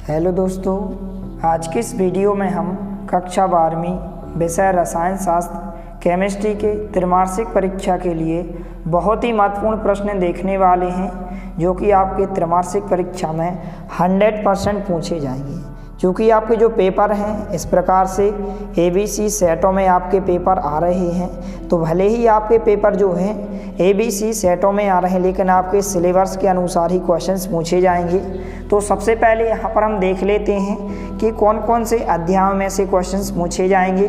Hello दोस्तों, आज की इस वीडियो में हम कक्षा 12वीं विषय रसायन शास्त्र केमिस्ट्री के त्रैमासिक परीक्षा के लिए बहुत ही महत्वपूर्ण प्रश्न देखने वाले हैं, जो कि आपके त्रैमासिक परीक्षा में 100% पूछे जाएंगे। क्योंकि आपके जो पेपर हैं इस प्रकार से ABC सेटों में आपके पेपर आ रहे हैं, तो भले ही आपके पेपर जो हैं ABC सेटों में आ रहे हैं, लेकिन आपके सिलेबस के अनुसार ही क्वेश्चंस पूछे जाएंगे। तो सबसे पहले यहाँ पर हम देख लेते हैं कि कौन कौन से अध्यायों में से क्वेश्चंस पूछे जाएंगे।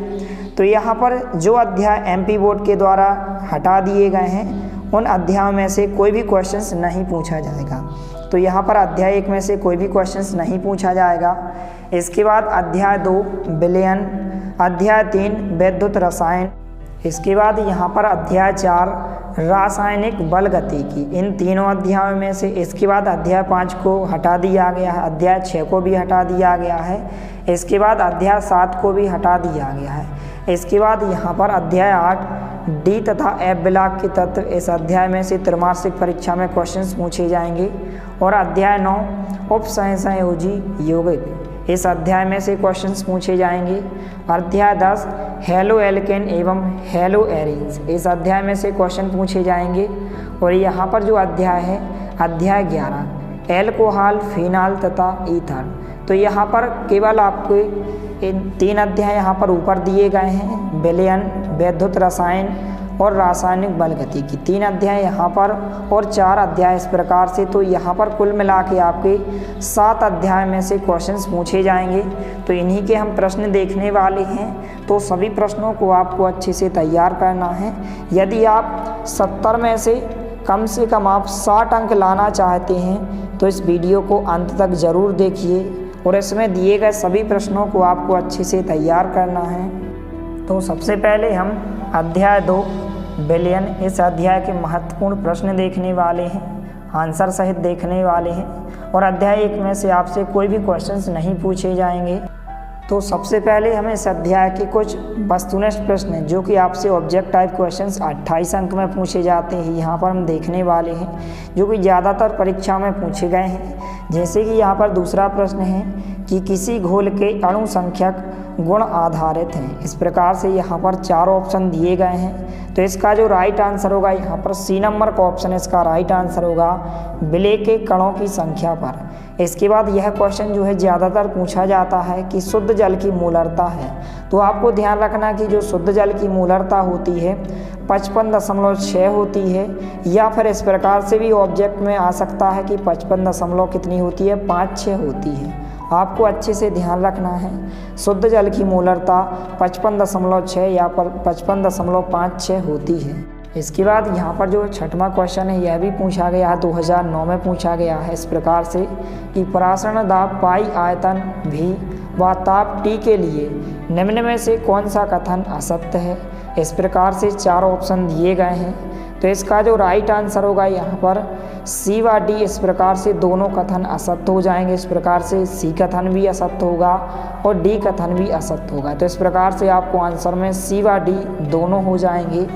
तो यहाँ पर जो अध्याय MP बोर्ड के द्वारा हटा दिए गए हैं, उन अध्यायों में से कोई भी क्वेश्चंस नहीं पूछा जाएगा। तो यहाँ पर अध्याय 1 में से कोई भी क्वेश्चंस नहीं पूछा जाएगा। इसके बाद अध्याय 2 विलयन, अध्याय 3 वैद्युत रसायन, इसके बाद यहाँ पर अध्याय 4 रासायनिक बल गतिकी, इन तीनों अध्यायों में से। इसके बाद अध्याय 5 को हटा दिया गया है, अध्याय 6 को भी हटा दिया गया है। इसके बाद अध्याय 7 को भी हटा दिया गया है। इसके बाद यहाँ पर अध्याय 8 डी तथा एफ ब्लॉक के तत्व, इस अध्याय में से त्रैमासिक परीक्षा में क्वेश्चंस पूछे जाएंगे। और अध्याय 9 उपसंयोजी यौगिक, इस अध्याय में से क्वेश्चंस पूछे जाएंगे। अध्याय 10 हेलो एल्केन एवं हेलो एरीन्स, इस अध्याय में से क्वेश्चन पूछे जाएंगे। और यहाँ पर जो अध्याय है अध्याय 11 एल्कोहल, फिनाल तथा ईथर, तो यहाँ पर केवल आपको इन 3 अध्याय यहाँ पर ऊपर दिए गए हैं, विलयन, वैद्युत रसायन और रासायनिक बल गतिकी, 3 अध्याय यहाँ पर और 4 अध्याय इस प्रकार से। तो यहाँ पर कुल मिला के आपके 7 अध्याय में से क्वेश्चंस पूछे जाएंगे। तो इन्हीं के हम प्रश्न देखने वाले हैं। तो सभी प्रश्नों को आपको अच्छे से तैयार करना है। यदि आप 70 में से कम आप 60 अंक लाना चाहते हैं, तो इस वीडियो को अंत तक ज़रूर देखिए और इसमें दिए गए सभी प्रश्नों को आपको अच्छे से तैयार करना है। तो सबसे पहले हम अध्याय 2 विलयन, इस अध्याय के महत्वपूर्ण प्रश्न देखने वाले हैं, आंसर सहित देखने वाले हैं। और अध्याय 1 में से आपसे कोई भी क्वेश्चंस नहीं पूछे जाएंगे। तो सबसे पहले हमें इस अध्याय के कुछ वस्तुनिष्ठ प्रश्न, जो कि आपसे ऑब्जेक्ट टाइप क्वेश्चंस 28 अंक में पूछे जाते हैं, यहाँ पर हम देखने वाले हैं, जो कि ज़्यादातर परीक्षा में पूछे गए हैं। जैसे कि यहाँ पर दूसरा प्रश्न है कि किसी घोल के अणु संख्यक गुण आधारित हैं। इस प्रकार से यहाँ पर 4 ऑप्शन दिए गए हैं। तो इसका जो राइट आंसर होगा यहाँ पर C नंबर का ऑप्शन, इसका राइट आंसर होगा विलय के कणों की संख्या पर। इसके बाद यह क्वेश्चन जो है ज़्यादातर पूछा जाता है कि शुद्ध जल की मोलरता है। तो आपको ध्यान रखना कि जो शुद्ध जल की मोलरता होती है 55.6 होती है, या फिर इस प्रकार से भी ऑब्जेक्ट में आ सकता है कि 55 कितनी होती है, 5-6 होती है। आपको अच्छे से ध्यान रखना है, शुद्ध जल की मोलरता 55.6 या 55.56 होती है। इसके बाद यहाँ पर जो 6वां क्वेश्चन है यह भी पूछा गया है, 2009 में पूछा गया है, इस प्रकार से कि परासरण दाब पाई आयतन भी व ताप T के लिए निम्न में से कौन सा कथन असत्य है। इस प्रकार से 4 ऑप्शन दिए गए हैं। तो इसका जो राइट आंसर होगा यहाँ पर C व D, इस प्रकार से दोनों कथन असत्य हो जाएंगे। इस प्रकार से C कथन भी असत्य होगा और D कथन भी असत्य होगा। तो इस प्रकार से आपको आंसर में C व D दोनों हो जाएंगे।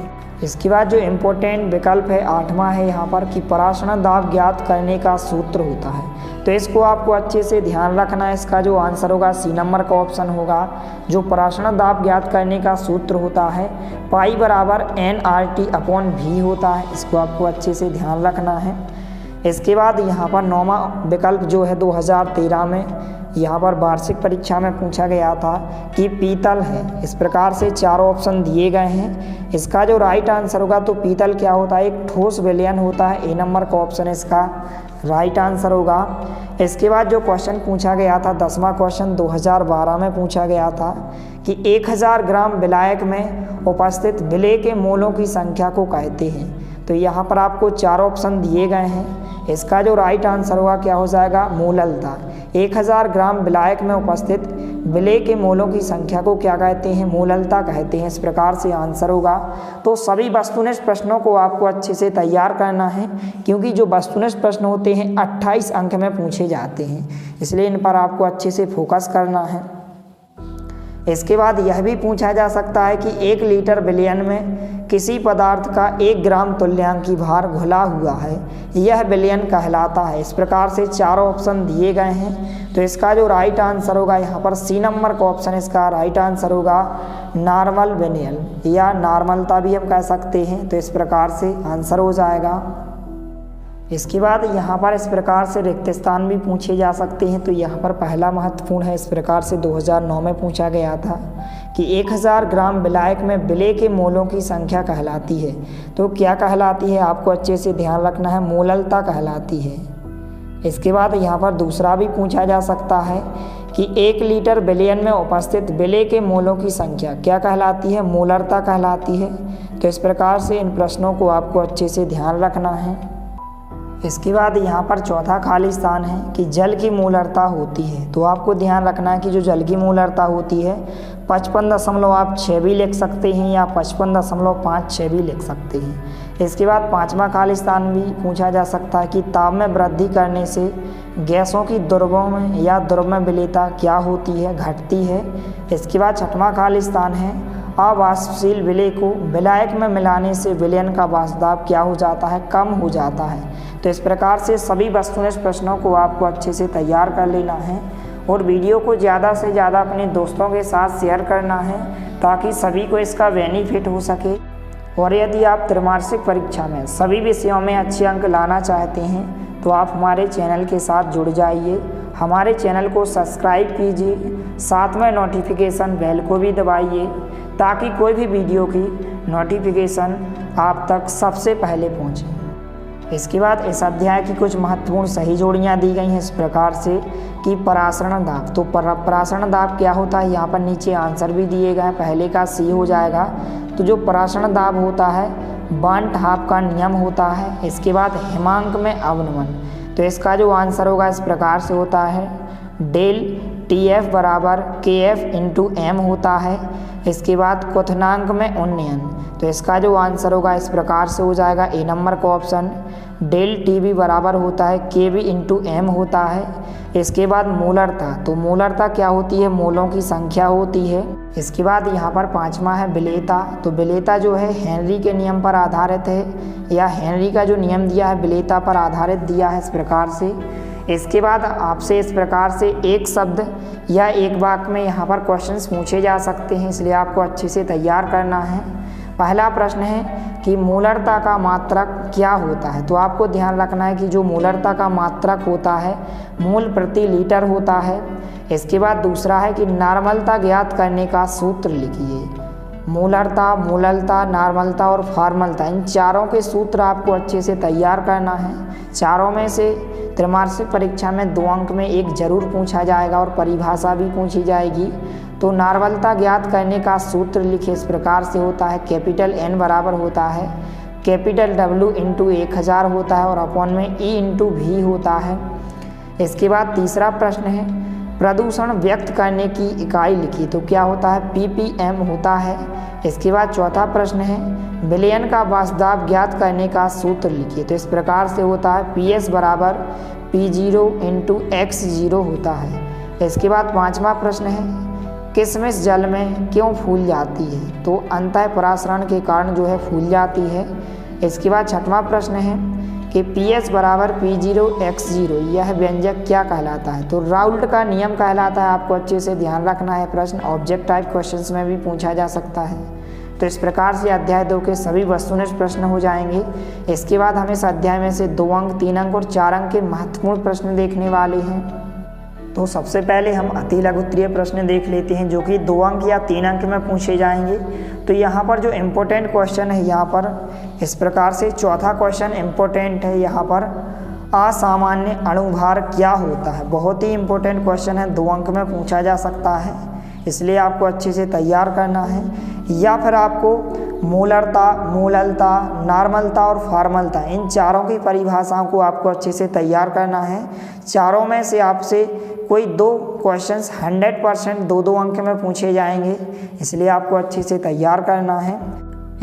इसके बाद जो इम्पोर्टेंट विकल्प है 8वां है यहाँ पर कि परासरण दाब ज्ञात करने का सूत्र होता है। तो इसको आपको अच्छे से ध्यान रखना है। इसका जो आंसर होगा C नंबर का ऑप्शन होगा। जो परासरण दाब ज्ञात करने का सूत्र होता है पाई बराबर nRT/V होता है। इसको आपको अच्छे से ध्यान रखना है। इसके बाद यहाँ पर 9वां विकल्प जो है 2013 में यहाँ पर वार्षिक परीक्षा में पूछा गया था कि पीतल है। इस प्रकार से 4 ऑप्शन दिए गए हैं। इसका जो राइट आंसर होगा, तो पीतल क्या होता है, एक ठोस विलयन होता है। A नंबर का ऑप्शन इसका राइट आंसर होगा। इसके बाद जो क्वेश्चन पूछा गया था 10वां क्वेश्चन 2012 में पूछा गया था कि 1000 ग्राम विलायक में उपस्थित विलय के मोलों की संख्या को कहते हैं। तो यहाँ पर आपको 4 ऑप्शन दिए गए हैं। इसका जो राइट आंसर होगा क्या हो जाएगा, मोललता। 1000 ग्राम विलायक में उपस्थित विलय के मोलों की संख्या को क्या कहते हैं, मोललता कहते हैं। इस प्रकार से आंसर होगा। तो सभी वस्तुनिष्ठ प्रश्नों को आपको अच्छे से तैयार करना है, क्योंकि जो वस्तुनिष्ठ प्रश्न होते हैं 28 अंक में पूछे जाते हैं, इसलिए इन पर आपको अच्छे से फोकस करना है। इसके बाद यह भी पूछा जा सकता है कि 1 लीटर विलयन में किसी पदार्थ का 1 ग्राम तुल्यांकी भार घुला हुआ है, यह विलयन कहलाता है। इस प्रकार से चारों ऑप्शन दिए गए हैं। तो इसका जो राइट आंसर होगा यहाँ पर सी नंबर का ऑप्शन, इसका राइट आंसर होगा नॉर्मल विलयन या नॉर्मलता भी हम कह सकते हैं। तो इस प्रकार से आंसर हो जाएगा। इसके बाद यहाँ पर इस प्रकार से रिक्त स्थान भी पूछे जा सकते हैं। तो यहाँ पर पहला महत्वपूर्ण है, इस प्रकार से 2009 में पूछा गया था कि 1000 ग्राम विलायक में विलेय के मोलों की संख्या कहलाती है। तो क्या कहलाती है, आपको अच्छे से ध्यान रखना है, मोललता कहलाती है। इसके बाद यहाँ पर दूसरा भी पूछा जा सकता है कि 1 लीटर विलयन में उपस्थित विलेय के मोलों की संख्या क्या कहलाती है, मोलरता कहलाती है। तो इस प्रकार से इन प्रश्नों को आपको अच्छे से ध्यान रखना है। इसके बाद यहाँ पर चौथा खाली स्थान है कि जल की मोलरता होती है। तो आपको ध्यान रखना है कि जो जल की मोलरता होती है 55.6 भी लिख सकते हैं या 55.56 भी लिख सकते हैं। इसके बाद पांचवा खाली स्थान भी पूछा जा सकता है कि ताप में वृद्धि करने से गैसों की द्रव्यों में या द्रव में विलेयता क्या होती है, घटती है। इसके बाद छठवां खाली स्थान है अवाष्पशील विलेय को विलायक में मिलाने से विलयन का वाष्पदाब क्या हो जाता है, कम हो जाता है। तो इस प्रकार से सभी वस्तुनिष्ठ प्रश्नों को आपको अच्छे से तैयार कर लेना है और वीडियो को ज़्यादा से ज़्यादा अपने दोस्तों के साथ शेयर करना है ताकि सभी को इसका बेनिफिट हो सके। और यदि आप त्रैमासिक परीक्षा में सभी विषयों में अच्छे अंक लाना चाहते हैं तो आप हमारे चैनल के साथ जुड़ जाइए, हमारे चैनल को सब्सक्राइब कीजिए, साथ में नोटिफिकेशन बेल को भी दबाइए ताकि कोई भी वीडियो की नोटिफिकेशन आप तक सबसे पहले पहुंचे। इसके बाद इस अध्याय की कुछ महत्वपूर्ण सही जोड़ियाँ दी गई हैं इस प्रकार से कि परासरण दाब। तो परासरण दाब क्या होता है, यहाँ पर नीचे आंसर भी दिए गए हैं, पहले का सी हो जाएगा। तो जो परासरण दाब होता है बांट हाफ का नियम होता है। इसके बाद हिमांक में अवनमन, तो इसका जो आंसर होगा इस प्रकार से होता है डेल TF बराबर KF इंटू M होता है। इसके बाद क्वथनांक में उन्नयन, तो इसका जो आंसर होगा इस प्रकार से हो जाएगा ए नंबर का ऑप्शन डेल TB बराबर होता है KB इंटू M होता है। इसके बाद मोलरता, तो मोलरता क्या होती है, मोलों की संख्या होती है। इसके बाद यहाँ पर पांचवा है विलेयता। तो विलेयता जो है हेनरी के नियम पर आधारित है या हेनरी का जो नियम दिया है विलेयता पर आधारित दिया है इस प्रकार से। इसके बाद आपसे इस प्रकार से एक शब्द या एक वाक्य में यहाँ पर क्वेश्चंस पूछे जा सकते हैं, इसलिए आपको अच्छे से तैयार करना है। पहला प्रश्न है कि मोलरता का मात्रक क्या होता है। तो आपको ध्यान रखना है कि जो मोलरता का मात्रक होता है मोल प्रति लीटर होता है। इसके बाद दूसरा है कि नॉर्मलता ज्ञात करने का सूत्र लिखिए। मोलरता, मोललता, नॉर्मलता और फॉर्मलता, इन चारों के सूत्र आपको अच्छे से तैयार करना है। चारों में से त्रैमासिक परीक्षा में 2 अंक में एक जरूर पूछा जाएगा और परिभाषा भी पूछी जाएगी। तो नॉर्मलता ज्ञात करने का सूत्र लिखे इस प्रकार से होता है कैपिटल N बराबर होता है कैपिटल W इंटू 1000 होता है और अपॉन में E इंटू V होता है। इसके बाद तीसरा प्रश्न है प्रदूषण व्यक्त करने की इकाई लिखी। तो क्या होता है ppm होता है। इसके बाद चौथा प्रश्न है विलयन का वाष्पदाब ज्ञात करने का सूत्र लिखिए। तो इस प्रकार से होता है PS बराबर P0 इंटू X0 होता है। इसके बाद पांचवा प्रश्न है किशमिश जल में क्यों फूल जाती है। तो अंतः परासरण के कारण जो है फूल जाती है। इसके बाद छठवां प्रश्न है कि PS बराबर P0 X0 यह व्यंजक क्या कहलाता है। तो राउल्ट का नियम कहलाता है। आपको अच्छे से ध्यान रखना है, प्रश्न ऑब्जेक्ट टाइप क्वेश्चंस में भी पूछा जा सकता है। तो इस प्रकार से अध्याय 2 के सभी वस्तुनिष्ठ प्रश्न हो जाएंगे। इसके बाद हम इस अध्याय में से 2 अंक, 3 अंक और 4 अंक के महत्वपूर्ण प्रश्न देखने वाले हैं। तो सबसे पहले हम अति लघुत्तरीय प्रश्न देख लेते हैं जो कि 2 अंक या 3 अंक में पूछे जाएंगे। तो यहाँ पर जो इम्पोर्टेंट क्वेश्चन है यहाँ पर इस प्रकार से चौथा क्वेश्चन इम्पोर्टेंट है। यहाँ पर असामान्य अणुभार क्या होता है, बहुत ही इम्पोर्टेंट क्वेश्चन है, 2 अंक में पूछा जा सकता है, इसलिए आपको अच्छे से तैयार करना है। या फिर आपको मोलरता, मोललता, नॉर्मलता और फॉर्मलता, इन चारों की परिभाषाओं को आपको अच्छे से तैयार करना है। चारों में से आपसे कोई 2 क्वेश्चंस 100% 2-2 अंक में पूछे जाएंगे, इसलिए आपको अच्छे से तैयार करना है।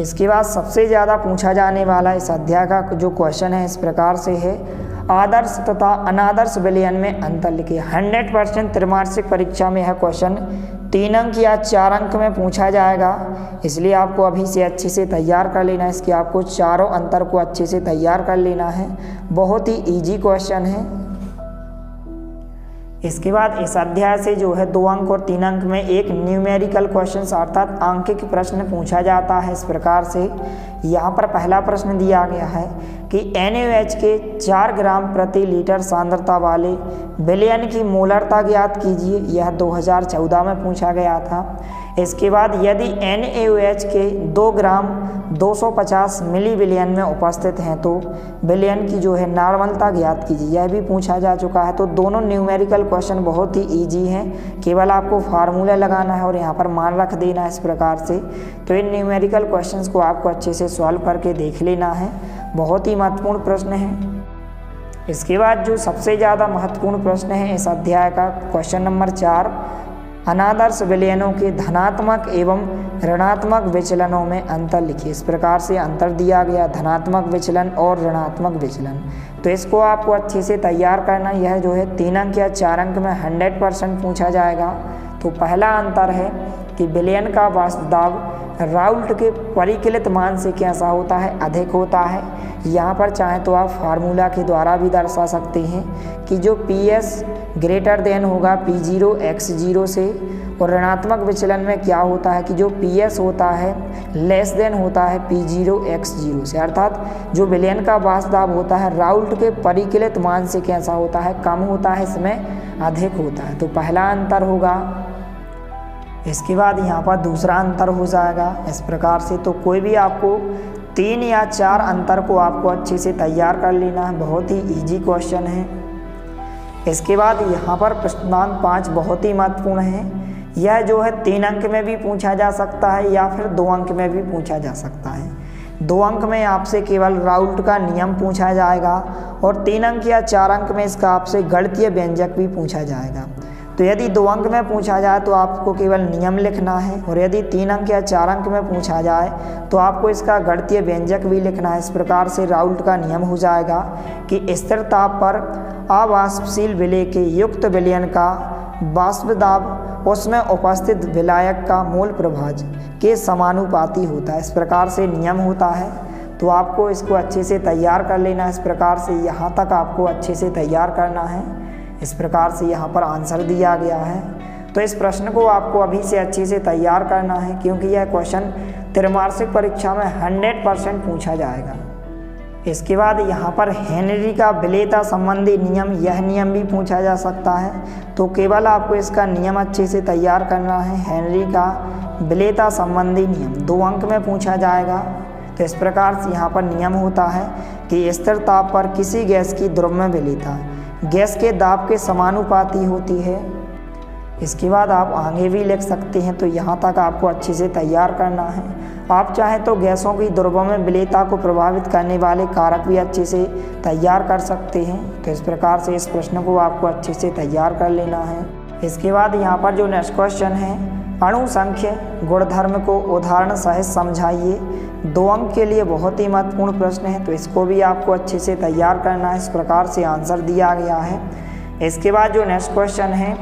इसके बाद सबसे ज़्यादा पूछा जाने वाला इस अध्याय का जो क्वेश्चन है इस प्रकार से है आदर्श तथा अनादर्श विलयन में अंतर लिखिए। 100% त्रैमासिक परीक्षा में यह क्वेश्चन 3 अंक या 4 अंक में पूछा जाएगा, इसलिए आपको अभी से अच्छे से तैयार कर लेना है। इसके आपको चारों अंतर को अच्छे से तैयार कर लेना है। बहुत ही इजी क्वेश्चन है। इसके बाद इस अध्याय से जो है 2 अंक और 3 अंक में एक न्यूमेरिकल क्वेश्चन अर्थात आंकिक प्रश्न पूछा जाता है। इस प्रकार से यहाँ पर पहला प्रश्न दिया गया है कि NaOH के 4 ग्राम प्रति लीटर सांद्रता वाले विलयन की मोलरता ज्ञात कीजिए। यह 2014 में पूछा गया था। इसके बाद यदि NaOH के 2 ग्राम 250 मिली विलयन में उपस्थित हैं तो विलयन की जो है नॉर्मलता ज्ञात कीजिए। यह भी पूछा जा चुका है। तो दोनों न्यूमेरिकल क्वेश्चन बहुत ही इजी हैं, केवल आपको फार्मूला लगाना है और यहाँ पर मान रख देना है इस प्रकार से। तो इन न्यूमेरिकल क्वेश्चंस को आपको अच्छे से सॉल्व करके देख लेना है। बहुत ही महत्वपूर्ण प्रश्न है। इसके बाद जो सबसे ज़्यादा महत्वपूर्ण प्रश्न है इस अध्याय का, क्वेश्चन नंबर 4, अनादर्श विलयनों के धनात्मक एवं ऋणात्मक विचलनों में अंतर लिखिए। इस प्रकार से अंतर दिया गया, धनात्मक विचलन और ऋणात्मक विचलन। तो इसको आपको अच्छे से तैयार करना। यह जो है 3 अंक या 4 अंक में 100% पूछा जाएगा। तो पहला अंतर है कि विलयन का वाष्प दाब राउल्ट के परिकलित मान से कैसा होता है, अधिक होता है। यहाँ पर चाहे तो आप फार्मूला के द्वारा भी दर्शा सकते हैं कि जो PS ग्रेटर देन होगा P0 x0 से, और ऋणात्मक विचलन में क्या होता है कि जो PS होता है लेस देन होता है P0 x0 से, अर्थात जो विलयन का वाष्प दाब होता है राउल्ट के परिकलित मान से कैसा होता है, कम होता है, इसमें अधिक होता है। तो पहला अंतर होगा। इसके बाद यहाँ पर दूसरा अंतर हो जाएगा इस प्रकार से। तो कोई भी आपको 3 या 4 अंतर को आपको अच्छे से तैयार कर लेना है। बहुत ही इजी क्वेश्चन है। इसके बाद यहाँ पर प्रश्नांक 5 बहुत ही महत्वपूर्ण है। यह जो है 3 अंक में भी पूछा जा सकता है या फिर 2 अंक में भी पूछा जा सकता है। 2 अंक में आपसे केवल राउल्ट का नियम पूछा जाएगा और 3 अंक या 4 अंक में इसका आपसे गणितीय व्यंजक भी पूछा जाएगा। तो यदि 2 अंक में पूछा जाए तो आपको केवल नियम लिखना है, और यदि 3 अंक या 4 अंक में पूछा जाए तो आपको इसका गणितीय व्यंजक भी लिखना है। इस प्रकार से राउल्ट का नियम हो जाएगा कि स्थिर ताप पर अवाष्पशील विलेय के युक्त विलयन का वाष्प दाब उसमें उपस्थित विलायक का मोल प्रभाज के समानुपाती होता है। इस प्रकार से नियम होता है। तो आपको इसको अच्छे से तैयार कर लेना है। इस प्रकार से यहाँ तक आपको अच्छे से तैयार करना है। इस प्रकार से यहाँ पर आंसर दिया गया है। तो इस प्रश्न को आपको अभी से अच्छे से तैयार करना है, क्योंकि यह क्वेश्चन त्रैमासिक परीक्षा में 100% पूछा जाएगा। इसके बाद यहाँ पर हेनरी का विलेयता संबंधी नियम, यह नियम भी पूछा जा सकता है। तो केवल आपको इसका नियम अच्छे से तैयार करना है। हेनरी का विलेयता संबंधी नियम 2 अंक में पूछा जाएगा। तो इस प्रकार से यहाँ पर नियम होता है कि स्थिर ताप पर किसी गैस की द्रव्य विलेयता गैस के दाब के समानुपाती होती है। इसके बाद आप आगे भी लिख सकते हैं। तो यहाँ तक आपको अच्छे से तैयार करना है। आप चाहें तो गैसों की द्रव्यों में विलेयता को प्रभावित करने वाले कारक भी अच्छे से तैयार कर सकते हैं। तो इस प्रकार से इस प्रश्न को आपको अच्छे से तैयार कर लेना है। इसके बाद यहाँ पर जो नेक्स्ट क्वेश्चन है, अणु संख्य गुणधर्म को उदाहरण सहित समझाइए। 2 अंक के लिए बहुत ही महत्वपूर्ण प्रश्न है। तो इसको भी आपको अच्छे से तैयार करना है। इस प्रकार से आंसर दिया गया है। इसके बाद जो नेक्स्ट क्वेश्चन है,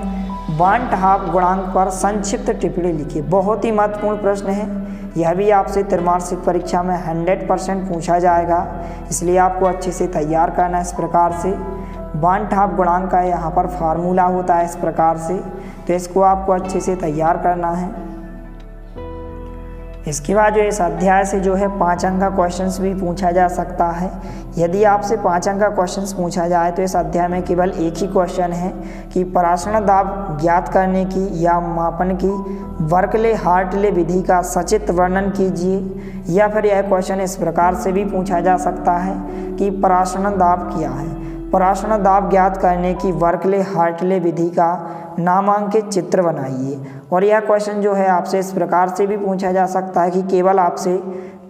बांट हाफ गुणांक पर संक्षिप्त टिप्पणी लिखिए। बहुत ही महत्वपूर्ण प्रश्न है। यह भी आपसे त्रैमासिक परीक्षा में 100% पूछा जाएगा, इसलिए आपको अच्छे से तैयार करना है। इस प्रकार से बांट हाफ गुणांक का यहाँ पर फार्मूला होता है इस प्रकार से। तो इसको आपको अच्छे से तैयार करना है। इसके बाद जो इस अध्याय से जो है 5 अंक का क्वेश्चंस भी पूछा जा सकता है। यदि आपसे 5 अंक का क्वेश्चंस पूछा जाए तो इस अध्याय में केवल एक ही क्वेश्चन है कि पराशरण दाब ज्ञात करने की या मापन की बर्कले हार्टले विधि का सचित्र वर्णन कीजिए। या फिर यह क्वेश्चन इस प्रकार से भी पूछा जा सकता है कि पराशरण दाब क्या है। पराशरण दाब ज्ञात करने की बर्कले हार्टले विधि का नामांकित चित्र बनाइए। और यह क्वेश्चन जो है आपसे इस प्रकार से भी पूछा जा सकता है कि केवल आपसे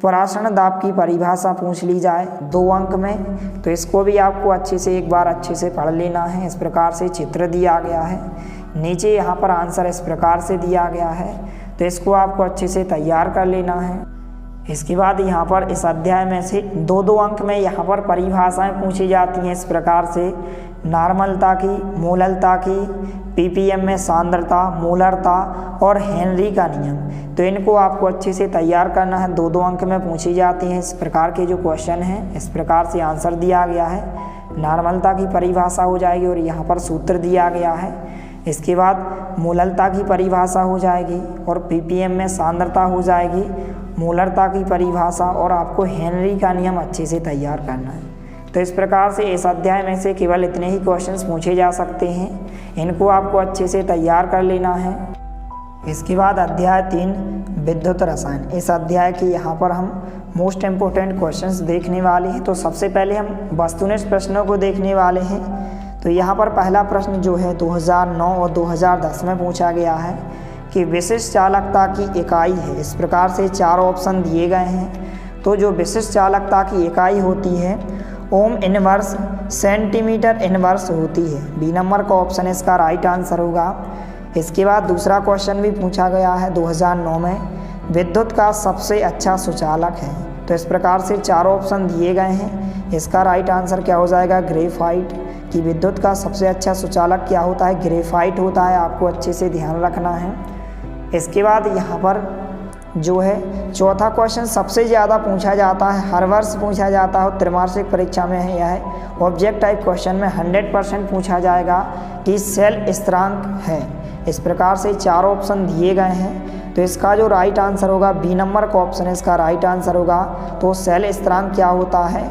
पराशरण दाब की परिभाषा पूछ ली जाए 2 अंक में। तो इसको भी आपको अच्छे से एक बार अच्छे से पढ़ लेना है। इस प्रकार से चित्र दिया गया है, नीचे यहाँ पर आंसर इस प्रकार से दिया गया है। तो इसको आपको अच्छे से तैयार कर लेना है। इसके बाद यहाँ पर इस अध्याय में से 2-2 अंक में यहाँ पर परिभाषाएं पूछी जाती हैं। इस प्रकार से नॉर्मलता की, मोललता की, पीपीएम में सांद्रता, मोलरता और हेनरी का नियम। तो इनको आपको अच्छे से तैयार करना है, 2-2 अंक में पूछी जाती हैं इस प्रकार के जो क्वेश्चन हैं। इस प्रकार से आंसर दिया गया है, नॉर्मलता की परिभाषा हो जाएगी और यहाँ पर सूत्र दिया गया है। इसके बाद मोललता की परिभाषा हो जाएगी और पीपीएम में सांद्रता हो जाएगी, मोलरता की परिभाषा और आपको हेनरी का नियम अच्छे से तैयार करना है। तो इस प्रकार से इस अध्याय में से केवल इतने ही क्वेश्चंस पूछे जा सकते हैं, इनको आपको अच्छे से तैयार कर लेना है। इसके बाद अध्याय 3 विद्युत रसायन। इस अध्याय के यहाँ पर हम मोस्ट इम्पोर्टेंट क्वेश्चंस देखने वाले हैं। तो सबसे पहले हम वस्तुनिष्ठ प्रश्नों को देखने वाले हैं। तो यहाँ पर पहला प्रश्न जो है 2009 और 2010 में पूछा गया है कि विशिष्ट चालकता की इकाई है। इस प्रकार से 4 ऑप्शन दिए गए हैं। तो जो विशिष्ट चालकता की इकाई होती है ओम इनवर्स सेंटीमीटर इनवर्स होती है। बी नंबर का ऑप्शन इसका राइट आंसर होगा। इसके बाद दूसरा क्वेश्चन भी पूछा गया है 2009 में, विद्युत का सबसे अच्छा सुचालक है। तो इस प्रकार से 4 ऑप्शन दिए गए हैं। इसका राइट आंसर क्या हो जाएगा, ग्रेफाइट। कि विद्युत का सबसे अच्छा सुचालक क्या होता है, ग्रेफाइट होता है। आपको अच्छे से ध्यान रखना है। इसके बाद यहाँ पर जो है चौथा क्वेश्चन सबसे ज़्यादा पूछा जाता है, हर वर्ष पूछा जाता है और त्रैमासिक परीक्षा में है। यह है ऑब्जेक्ट टाइप क्वेश्चन में 100% पूछा जाएगा कि सेल स्थिरांक है। इस प्रकार से 4 ऑप्शन दिए गए हैं। तो इसका जो राइट आंसर होगा बी नंबर का ऑप्शन इसका राइट आंसर होगा। तो सेल स्थिरांक क्या होता है,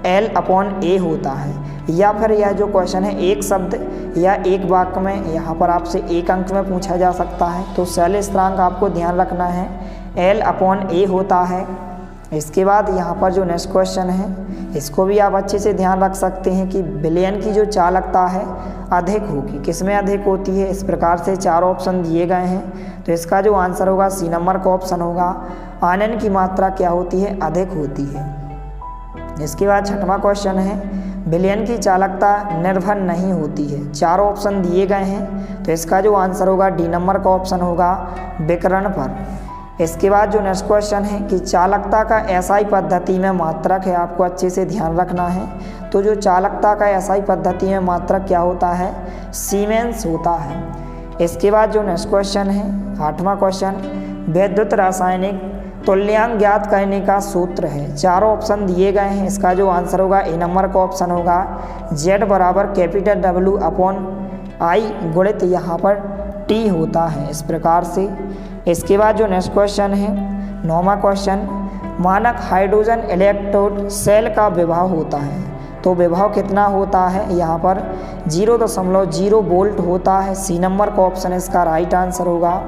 L/A होता है। या फिर यह जो क्वेश्चन है एक शब्द या एक वाक्य में यहाँ पर आपसे 1 अंक में पूछा जा सकता है। तो सेल स्थिरांक आपको ध्यान रखना है, L/A होता है। इसके बाद यहाँ पर जो नेक्स्ट क्वेश्चन है इसको भी आप अच्छे से ध्यान रख सकते हैं कि विलयन की जो चालकता है अधिक होगी, किसमें अधिक होती है। इस प्रकार से 4 ऑप्शन दिए गए हैं। तो इसका जो आंसर होगा सी नंबर का ऑप्शन होगा, आयनन की मात्रा क्या होती है, अधिक होती है। इसके बाद 6वां क्वेश्चन है, विलयन की चालकता निर्भर नहीं होती है। 4 ऑप्शन दिए गए हैं। तो इसका जो आंसर होगा डी नंबर का ऑप्शन होगा, विकिरण पर। इसके बाद जो नेक्स्ट क्वेश्चन है कि चालकता का एसआई पद्धति में मात्रक है। आपको अच्छे से ध्यान रखना है। तो जो चालकता का एसआई पद्धति में मात्रक क्या होता है, सीमेंस होता है। इसके बाद जो नेक्स्ट क्वेश्चन है 8वां क्वेश्चन, विद्युत रासायनिक तुल्यांक ज्ञात करने का सूत्र है। 4 ऑप्शन दिए गए हैं। इसका जो आंसर होगा ए नंबर का ऑप्शन होगा, Z बराबर कैपिटल W/I गुणित यहाँ पर T होता है। इस प्रकार से। इसके बाद जो नेक्स्ट क्वेश्चन है 9वां क्वेश्चन, मानक हाइड्रोजन इलेक्ट्रोड सेल का विभव होता है। तो विभव कितना होता है, यहाँ पर 0.0 वोल्ट होता है। सी नंबर का ऑप्शन इसका राइट आंसर होगा।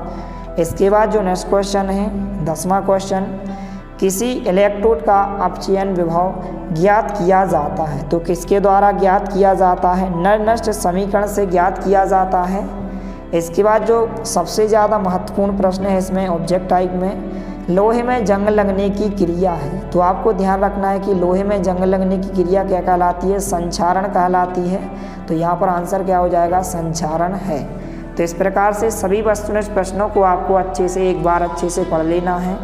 इसके बाद जो नेक्स्ट क्वेश्चन है 10वां क्वेश्चन, किसी इलेक्ट्रोड का अपचयन विभव ज्ञात किया जाता है। तो किसके द्वारा ज्ञात किया जाता है, नर-नष्ट समीकरण से ज्ञात किया जाता है। इसके बाद जो सबसे ज़्यादा महत्वपूर्ण प्रश्न है इसमें ऑब्जेक्ट टाइप में, लोहे में जंग लगने की क्रिया है। तो आपको ध्यान रखना है कि लोहे में जंग लगने की क्रिया क्या कहलाती है, संक्षारण कहलाती है। तो यहाँ पर आंसर क्या हो जाएगा, संक्षारण है। तो इस प्रकार से सभी वस्तुनिष्ठ प्रश्नों को आपको अच्छे से एक बार अच्छे से पढ़ लेना है।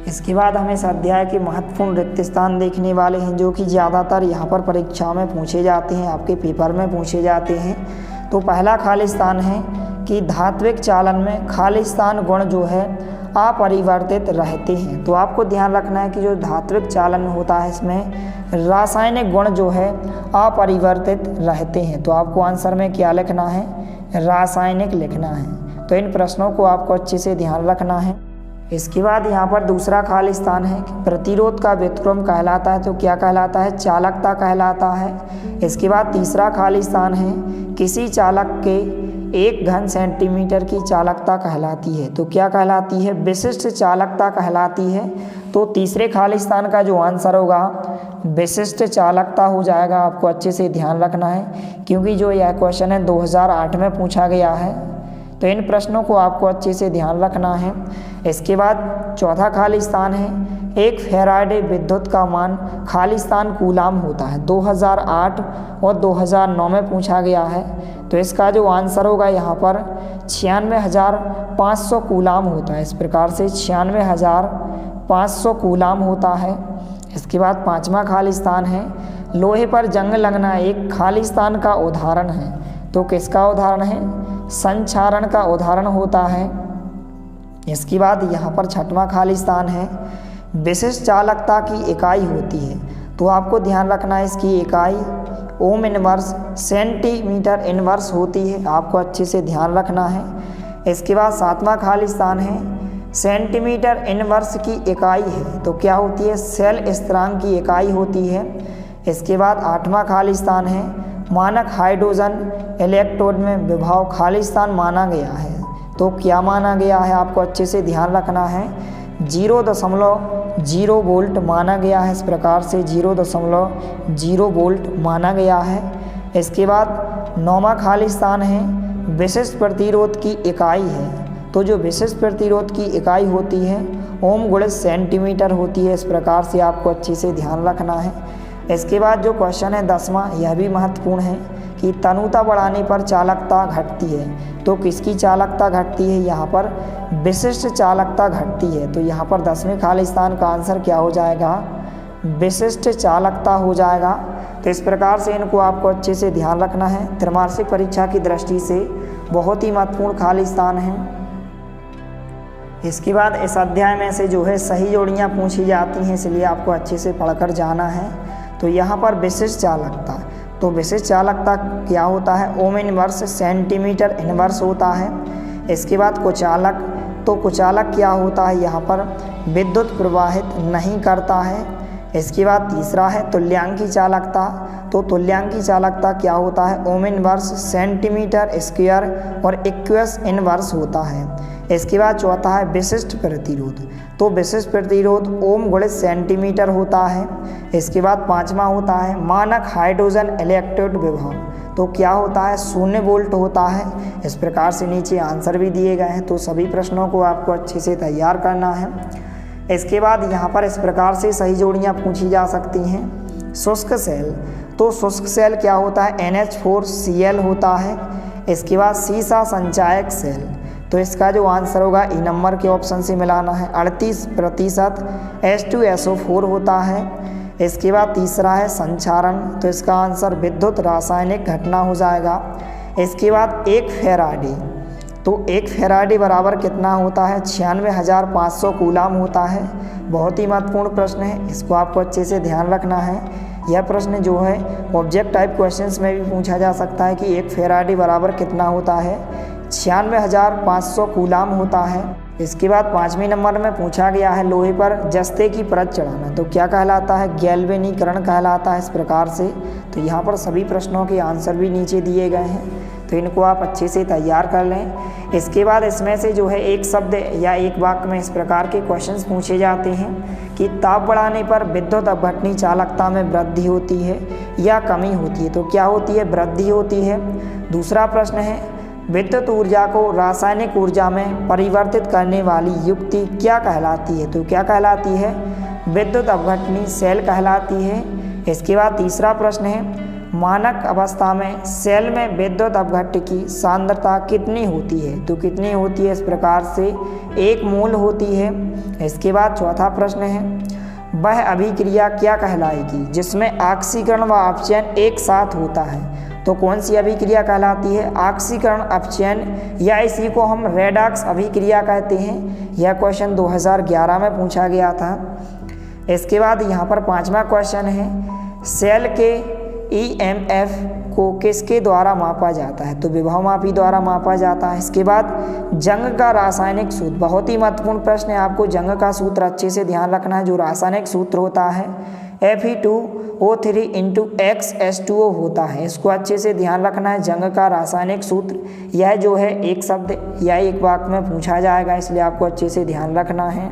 इसके बाद हम इस अध्याय के महत्वपूर्ण रिक्त स्थान देखने वाले हैं, जो कि ज़्यादातर यहाँ पर परीक्षा में पूछे जाते हैं, आपके पेपर में पूछे जाते हैं। तो पहला खाली स्थान है कि धात्विक चालन में खाली स्थान गुण जो है अपरिवर्तित रहते हैं। तो आपको ध्यान रखना है कि जो धात्विक चालन होता है इसमें रासायनिक गुण जो है अपरिवर्तित रहते हैं। तो आपको आंसर में क्या लिखना है, रासायनिक लिखना है। तो इन प्रश्नों को आपको अच्छे से ध्यान रखना है। इसके बाद यहाँ पर दूसरा खाली स्थान है कि प्रतिरोध का व्युत्क्रम कहलाता है। तो क्या कहलाता है, चालकता कहलाता है। इसके बाद तीसरा खाली स्थान है, किसी चालक के 1 घन सेंटीमीटर की चालकता कहलाती है। तो क्या कहलाती है, विशिष्ट चालकता कहलाती है। तो तीसरे खाली स्थान का जो आंसर होगा विशिष्ट चालकता हो जाएगा। आपको अच्छे से ध्यान रखना है, क्योंकि जो यह क्वेश्चन है 2008 में पूछा गया है। तो इन प्रश्नों को आपको अच्छे से ध्यान रखना है। इसके बाद चौथा खाली स्थान है, 1 फैराडे विद्युत का मान खाली स्थान कूलाम होता है। 2008 और 2009 में पूछा गया है। तो इसका जो आंसर होगा यहाँ पर 96,500 कूलाम होता है। इस प्रकार से 96,500 कूलाम होता है। इसके बाद 5वां खाली स्थान है, लोहे पर जंग लगना एक खालिस्तान का उदाहरण है, तो किसका उदाहरण है? संक्षारण का उदाहरण होता है। इसके बाद यहाँ पर छठवां खालिस्तान है, विशिष्ट चालकता की इकाई होती है, तो आपको ध्यान रखना है इसकी इकाई ओम इनवर्स सेंटीमीटर इनवर्स होती है, आपको अच्छे से ध्यान रखना है। इसके बाद सातवां खालिस्तान है, सेंटीमीटर इनवर्स की इकाई है, तो क्या होती है? सेल स्थिरांक की इकाई होती है। इसके बाद आठवां खालिस्तान है, मानक हाइड्रोजन इलेक्ट्रोड में विभव खालिस्तान माना गया है, तो क्या माना गया है? आपको अच्छे से ध्यान रखना है, 0.0 वोल्ट माना गया है। इस प्रकार से 0.0 वोल्ट माना गया है। इसके बाद नौवां खालिस्तान है, विशिष्ट प्रतिरोध की इकाई है, तो जो विशिष्ट प्रतिरोध की इकाई होती है ओम गुणित सेंटीमीटर होती है। इस प्रकार से आपको अच्छे से ध्यान रखना है। इसके बाद जो क्वेश्चन है 10वां, यह भी महत्वपूर्ण है कि तनुता बढ़ाने पर चालकता घटती है, तो किसकी चालकता घटती है? यहाँ पर विशिष्ट चालकता घटती है, तो यहाँ पर 10वें खालिस्तान का आंसर क्या हो जाएगा? विशिष्ट चालकता हो जाएगा। तो इस प्रकार से इनको आपको अच्छे से ध्यान रखना है, त्रैमासिक परीक्षा की दृष्टि से बहुत ही महत्वपूर्ण खालिस्तान है। इसके बाद इस अध्याय में से जो है सही जोड़ियाँ पूछी जाती हैं, इसलिए आपको अच्छे से पढ़कर जाना है। तो यहाँ पर विशिष्ट चालकता, तो विशिष्ट चालकता क्या होता है? ओम इनवर्स सेंटीमीटर इनवर्स होता है। इसके बाद कुचालक, तो कुचालक क्या होता है? यहाँ पर विद्युत प्रवाहित नहीं करता है। इसके बाद तीसरा है तुल्यांकी चालकता, तो तुल्यांकी चालकता क्या होता है? ओम इनवर्स सेंटीमीटर स्क्वायर और इक्वस इनवर्स होता है। इसके बाद चौथा है विशिष्ट प्रतिरोध, तो विशिष्ट प्रतिरोध ओम गुणित सेंटीमीटर होता है। इसके बाद पांचवा होता है मानक हाइड्रोजन इलेक्ट्रोड विभव, तो क्या होता है? 0 वोल्ट होता है। इस प्रकार से नीचे आंसर भी दिए गए हैं, तो सभी प्रश्नों को आपको अच्छे से तैयार करना है। इसके बाद यहाँ पर इस प्रकार से सही जोड़ियाँ पूछी जा सकती हैं। शुष्क सेल, तो शुष्क सेल क्या होता है? NH4Cl होता है। इसके बाद सीसा संचायक सेल, तो इसका जो आंसर होगा ई नंबर के ऑप्शन से मिलाना है, 38% H2SO4 होता है। इसके बाद तीसरा है संचारण, तो इसका आंसर विद्युत रासायनिक घटना हो जाएगा। इसके बाद 1 फैराडे, तो 1 फैराडे बराबर कितना होता है? 96,500 कूलाम होता है। बहुत ही महत्वपूर्ण प्रश्न है, इसको आपको अच्छे से ध्यान रखना है। यह प्रश्न जो है ऑब्जेक्ट टाइप क्वेश्चंस में भी पूछा जा सकता है कि 1 फैराडे बराबर कितना होता है? 96,500 कूलाम होता है। इसके बाद 5वें नंबर में पूछा गया है लोहे पर जस्ते की परत चढ़ाना, तो क्या कहलाता है? गैल्वेनीकरण कहलाता है। इस प्रकार से तो यहाँ पर सभी प्रश्नों के आंसर भी नीचे दिए गए हैं, तो इनको आप अच्छे से तैयार कर लें। इसके बाद इसमें से जो है एक शब्द या एक वाक्य में इस प्रकार के क्वेश्चंस पूछे जाते हैं कि ताप बढ़ाने पर विद्युत अपघटनी चालकता में वृद्धि होती है या कमी होती है, तो क्या होती है? वृद्धि होती है। दूसरा प्रश्न है विद्युत ऊर्जा को रासायनिक ऊर्जा में परिवर्तित करने वाली युक्ति क्या कहलाती है, तो क्या कहलाती है? विद्युत अपघटनी सेल कहलाती है। इसके बाद तीसरा प्रश्न है मानक अवस्था में सेल में विद्युत अपघट्य की सांद्रता कितनी होती है, तो कितनी होती है? इस प्रकार से 1 मोल होती है। इसके बाद चौथा प्रश्न है वह अभिक्रिया क्या कहलाएगी जिसमें ऑक्सीकरण व अपचयन एक साथ होता है, तो कौन सी अभिक्रिया कहलाती है? ऑक्सीकरण अपचयन, या इसी को हम रेडॉक्स अभिक्रिया कहते हैं। यह क्वेश्चन 2011 में पूछा गया था। इसके बाद यहाँ पर 5वां क्वेश्चन है सेल के EMF को किसके द्वारा मापा जाता है, तो विभवमापी द्वारा मापा जाता है। इसके बाद जंग का रासायनिक सूत्र, बहुत ही महत्वपूर्ण प्रश्न है, आपको जंग का सूत्र अच्छे से ध्यान रखना है। जो रासायनिक सूत्र होता है Fe2O3 × XH2O होता है, इसको अच्छे से ध्यान रखना है। जंग का रासायनिक सूत्र यह जो है एक शब्द या एक वाक्य में पूछा जाएगा, इसलिए आपको अच्छे से ध्यान रखना है।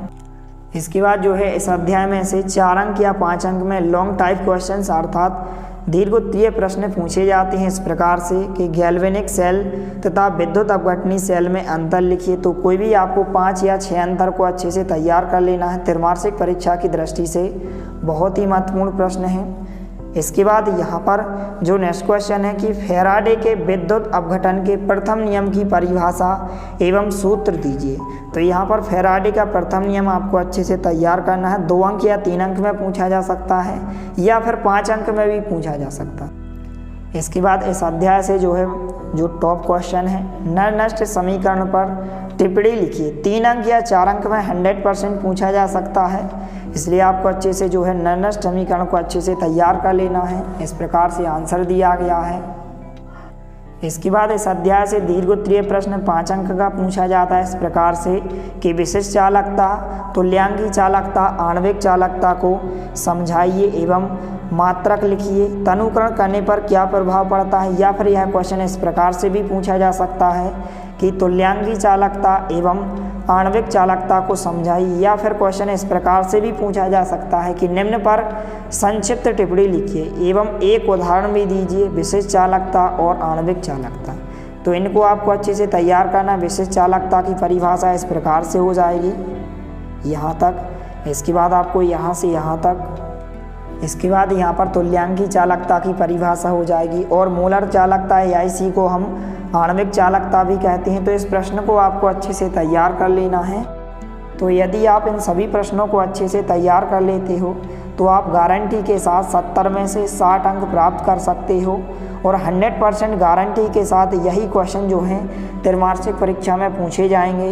इसके बाद जो है इस अध्याय में से 4 अंक या 5 अंक में लॉन्ग टाइप क्वेश्चंस अर्थात दीर्घोत्तरीय प्रश्न पूछे जाते हैं इस प्रकार से कि गैल्वेनिक सेल तथा विद्युत अपघटनी सेल में अंतर लिखिए, तो कोई भी आपको 5 या 6 अंतर को अच्छे से तैयार कर लेना है। त्रैमासिक परीक्षा की दृष्टि से बहुत ही महत्वपूर्ण प्रश्न है। इसके बाद यहाँ पर जो नेक्स्ट क्वेश्चन है कि फैराडे के विद्युत अपघटन के प्रथम नियम की परिभाषा एवं सूत्र दीजिए। तो यहाँ पर फैराडे का प्रथम नियम आपको अच्छे से तैयार करना है। 2 अंक या 3 अंक में पूछा जा सकता है या फिर 5 अंक में भी पूछा जा सकता है। इसके बाद इस अध्याय से जो टॉप क्वेश्चन है, नर-नष्ट समीकरण पर टिप्पणी लिखिए। 3 अंक या 4 अंक में 100% पूछा जा सकता है, इसलिए आपको अच्छे से नर-नष्ट समीकरण को अच्छे से तैयार कर लेना है। इस प्रकार से आंसर दिया गया है। इसके बाद इस अध्याय से दीर्घोत्तरीय प्रश्न 5 अंक का पूछा जाता है इस प्रकार से कि विशिष्ट चालकता, तुल्यांकी चालकता, आणविक चालकता को समझाइए एवं मात्रक लिखिए। तनुकरण करने पर क्या प्रभाव पड़ता है, या फिर यह क्वेश्चन इस प्रकार से भी पूछा जा सकता है कि तुल्यांकी चालकता एवं आणविक चालकता को समझाइए, या फिर क्वेश्चन इस प्रकार से भी पूछा जा सकता है कि निम्न पर संक्षिप्त टिप्पणी लिखिए एवं एक उदाहरण भी दीजिए विशिष्ट चालकता और आणविक चालकता। तो इनको आपको अच्छे से तैयार करना। विशिष्ट चालकता की परिभाषा इस प्रकार से हो जाएगी यहाँ तक। इसके बाद आपको यहाँ से यहाँ तक, इसके बाद यहाँ पर तुल्यांकी चालकता की परिभाषा हो जाएगी और मोलर चालकता या इसी को हम आणविक चालकता भी कहते हैं। तो इस प्रश्न को आपको अच्छे से तैयार कर लेना है। तो यदि आप इन सभी प्रश्नों को अच्छे से तैयार कर लेते हो तो आप गारंटी के साथ 70 में से 60 अंक प्राप्त कर सकते हो और 100% गारंटी के साथ यही क्वेश्चन हैं त्रैमासिक परीक्षा में पूछे जाएंगे।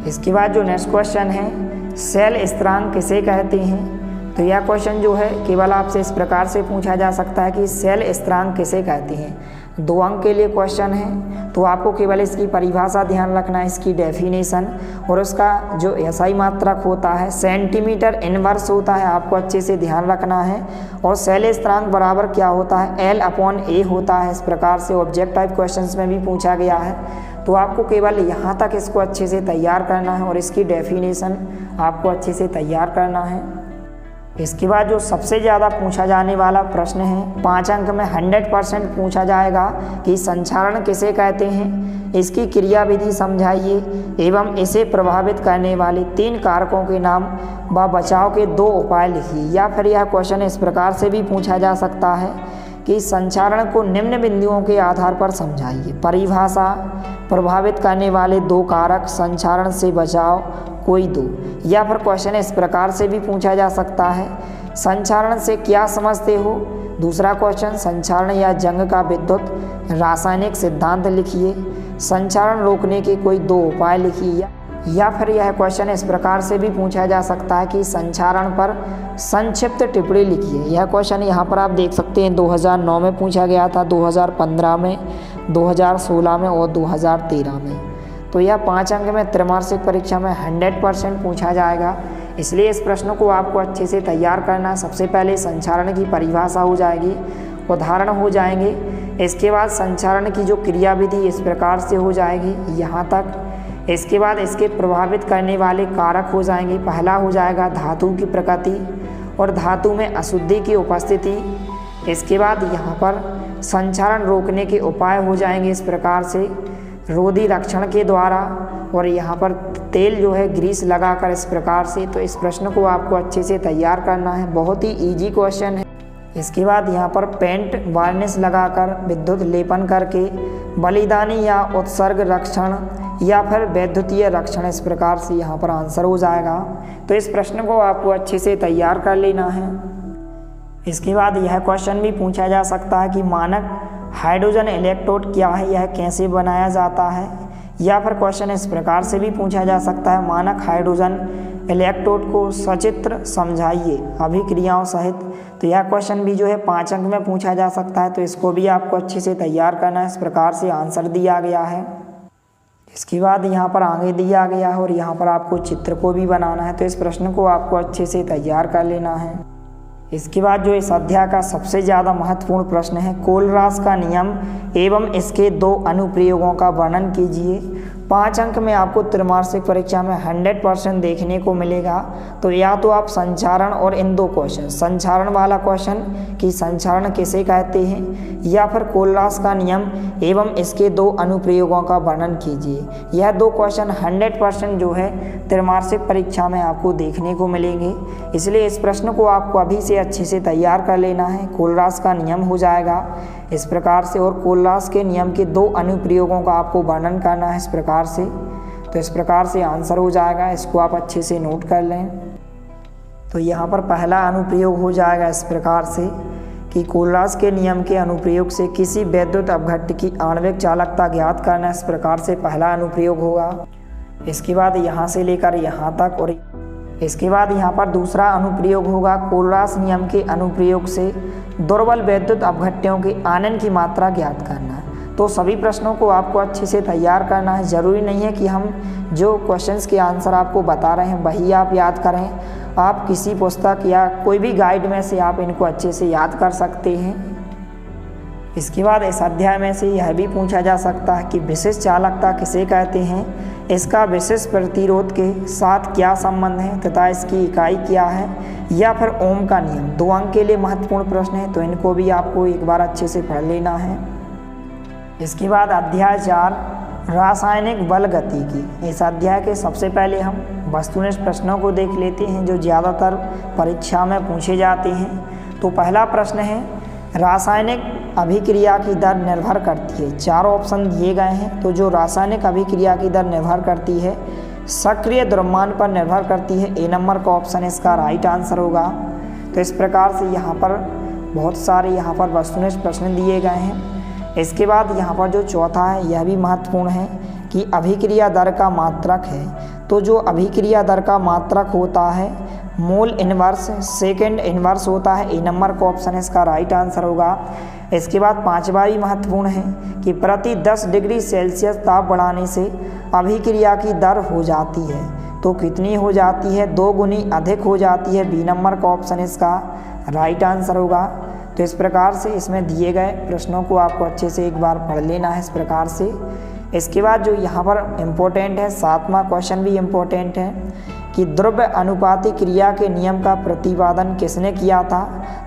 इसके बाद जो नेक्स्ट क्वेश्चन है, सेल स्थिरांक किसे कहते हैं। तो यह क्वेश्चन केवल आपसे इस प्रकार से पूछा जा सकता है कि सेल स्थिरांक किसे कहते हैं। 2 अंक के लिए क्वेश्चन है, तो आपको केवल इसकी परिभाषा ध्यान रखना है, इसकी डेफिनेशन, और उसका जो एसआई मात्रक होता है सेंटीमीटर इनवर्स होता है, आपको अच्छे से ध्यान रखना है। और सेल स्थिरांक बराबर क्या होता है, L/A होता है। इस प्रकार से ऑब्जेक्ट टाइप क्वेश्चन में भी पूछा गया है। तो आपको केवल यहाँ तक इसको अच्छे से तैयार करना है और इसकी डेफिनेशन आपको अच्छे से तैयार करना है। इसके बाद जो सबसे ज़्यादा पूछा जाने वाला प्रश्न है, 5 अंक में 100% पूछा जाएगा कि संचारण किसे कहते हैं। इसकी क्रियाविधि समझाइए एवं इसे प्रभावित करने वाले 3 कारकों के नाम व बचाव के 2 उपाय लिखिए। या फिर यह क्वेश्चन इस प्रकार से भी पूछा जा सकता है कि संचारण को निम्न बिंदुओं के आधार पर समझाइए। परिभाषा, प्रभावित करने वाले 2 कारक, संचारण से बचाव कोई 2। या फिर क्वेश्चन इस प्रकार से भी पूछा जा सकता है, संचारण से क्या समझते हो। दूसरा क्वेश्चन, संचारण या जंग का विद्युत रासायनिक सिद्धांत लिखिए। संचारण रोकने के कोई 2 उपाय लिखिए। या फिर यह क्वेश्चन इस प्रकार से भी पूछा जा सकता है कि संचारण पर संक्षिप्त टिप्पणी लिखिए। यह क्वेश्चन यहाँ पर आप देख सकते हैं 2009 में पूछा गया था, 2015 में, 2016 में और 2013 में। तो यह 5 अंक में त्रैमासिक परीक्षा में 100% पूछा जाएगा, इसलिए इस प्रश्न को आपको अच्छे से तैयार करना है। सबसे पहले संचारण की परिभाषा हो जाएगी, उदाहरण हो जाएंगे। इसके बाद संचारण की जो क्रियाविधि इस प्रकार से हो जाएगी यहाँ तक। इसके बाद इसके प्रभावित करने वाले कारक हो जाएंगे। पहला हो जाएगा धातु की प्रकृति और धातु में अशुद्धि की उपस्थिति। इसके बाद यहाँ पर संचारण रोकने के उपाय हो जाएंगे इस प्रकार से, रोधी रक्षण के द्वारा, और यहाँ पर तेल ग्रीस लगाकर इस प्रकार से। तो इस प्रश्न को आपको अच्छे से तैयार करना है, बहुत ही इजी क्वेश्चन है। इसके बाद यहाँ पर पेंट वार्निश लगाकर विद्युत लेपन करके बलिदानी या उत्सर्ग रक्षण या फिर वैद्युतीय रक्षण, इस प्रकार से यहाँ पर आंसर हो जाएगा। तो इस प्रश्न को आपको अच्छे से तैयार कर लेना है। इसके बाद यह क्वेश्चन भी पूछा जा सकता है कि मानक हाइड्रोजन इलेक्ट्रोड क्या है, यह कैसे बनाया जाता है। या फिर क्वेश्चन इस प्रकार से भी पूछा जा सकता है, मानक हाइड्रोजन इलेक्ट्रोड को सचित्र समझाइए अभिक्रियाओं सहित। तो यह क्वेश्चन भी 5 अंक में पूछा जा सकता है, तो इसको भी आपको अच्छे से तैयार करना है। इस प्रकार से आंसर दिया गया है। इसके बाद यहाँ पर आगे दिया गया है और यहाँ पर आपको चित्र को भी बनाना है, तो इस प्रश्न को आपको अच्छे से तैयार कर लेना है। इसके बाद जो इस अध्याय का सबसे ज़्यादा महत्वपूर्ण प्रश्न है, कोलरास का नियम एवं इसके 2 अनुप्रयोगों का वर्णन कीजिए। 5 अंक में आपको त्रैमासिक परीक्षा में 100% देखने को मिलेगा। तो या तो आप संचारण और इन दो क्वेश्चन, संचारण वाला क्वेश्चन कि संचारण किसे कहते हैं, या फिर कोलरास का नियम एवं इसके 2 अनुप्रयोगों का वर्णन कीजिए। यह 2 क्वेश्चन 100% जो है त्रैमासिक परीक्षा में आपको देखने को मिलेंगे। इसलिए इस प्रश्न को आपको अभी से अच्छे से तैयार कर लेना है। कोलरास का नियम हो जाएगा इस प्रकार से, और कोलरास के नियम के 2 अनुप्रयोगों का आपको वर्णन करना है इस प्रकार से। तो इस प्रकार से आंसर हो जाएगा, इसको आप अच्छे से नोट कर लें। तो यहाँ पर पहला अनुप्रयोग हो जाएगा इस प्रकार से कि कोलरास के नियम के अनुप्रयोग से किसी वैद्युत अपघट्य की आणविक चालकता ज्ञात करना, इस प्रकार से पहला अनुप्रयोग होगा। इसके बाद यहाँ से लेकर यहाँ तक, और इसके बाद यहाँ पर दूसरा अनुप्रयोग होगा कोलरास नियम के अनुप्रयोग से दुर्बल वैद्युत अपघट्यों के आनन की मात्रा ज्ञात करना है। तो सभी प्रश्नों को आपको अच्छे से तैयार करना है। ज़रूरी नहीं है कि हम जो क्वेश्चंस के आंसर आपको बता रहे हैं वही आप याद करें। आप किसी पुस्तक या कोई भी गाइड में से आप इनको अच्छे से याद कर सकते हैं। इसके बाद इस अध्याय में से यह भी पूछा जा सकता है कि विशिष्ट चालकता किसे कहते हैं, इसका विशिष्ट प्रतिरोध के साथ क्या संबंध है तथा इसकी इकाई क्या है, या फिर ओम का नियम। 2 अंक के लिए महत्वपूर्ण प्रश्न है, तो इनको भी आपको एक बार अच्छे से पढ़ लेना है। इसके बाद अध्याय 4 रासायनिक बल गतिकी। इस अध्याय के सबसे पहले हम वस्तुनिष्ठ प्रश्नों को देख लेते हैं जो ज़्यादातर परीक्षा में पूछे जाते हैं। तो पहला प्रश्न है रासायनिक अभिक्रिया की दर निर्भर करती है। 4 ऑप्शन दिए गए हैं। तो जो रासायनिक अभिक्रिया की दर निर्भर करती है सक्रिय द्रव्यमान पर निर्भर करती है। ए नंबर का ऑप्शन इसका राइट आंसर होगा। तो इस प्रकार से यहाँ पर बहुत सारे यहाँ पर वस्तुनिष्ठ प्रश्न दिए गए हैं। इसके बाद यहाँ पर जो चौथा है यह भी महत्वपूर्ण है कि अभिक्रिया दर का मात्रक है। तो जो अभिक्रिया दर का मात्रक होता है मोल इनवर्स सेकेंड इनवर्स होता है। ए नंबर का ऑप्शन इसका राइट आंसर होगा। इसके बाद 5वां भी महत्वपूर्ण है कि प्रति 10 डिग्री सेल्सियस ताप बढ़ाने से अभिक्रिया की दर हो जाती है। तो कितनी हो जाती है, 2 गुनी अधिक हो जाती है। बी नंबर का ऑप्शन इसका राइट आंसर होगा। तो इस प्रकार से इसमें दिए गए प्रश्नों को आपको अच्छे से एक बार पढ़ लेना है इस प्रकार से। इसके बाद जो यहाँ पर इम्पोर्टेंट है 7वां क्वेश्चन भी इम्पोर्टेंट है कि द्रव्य अनुपाती क्रिया के नियम का प्रतिपादन किसने किया था।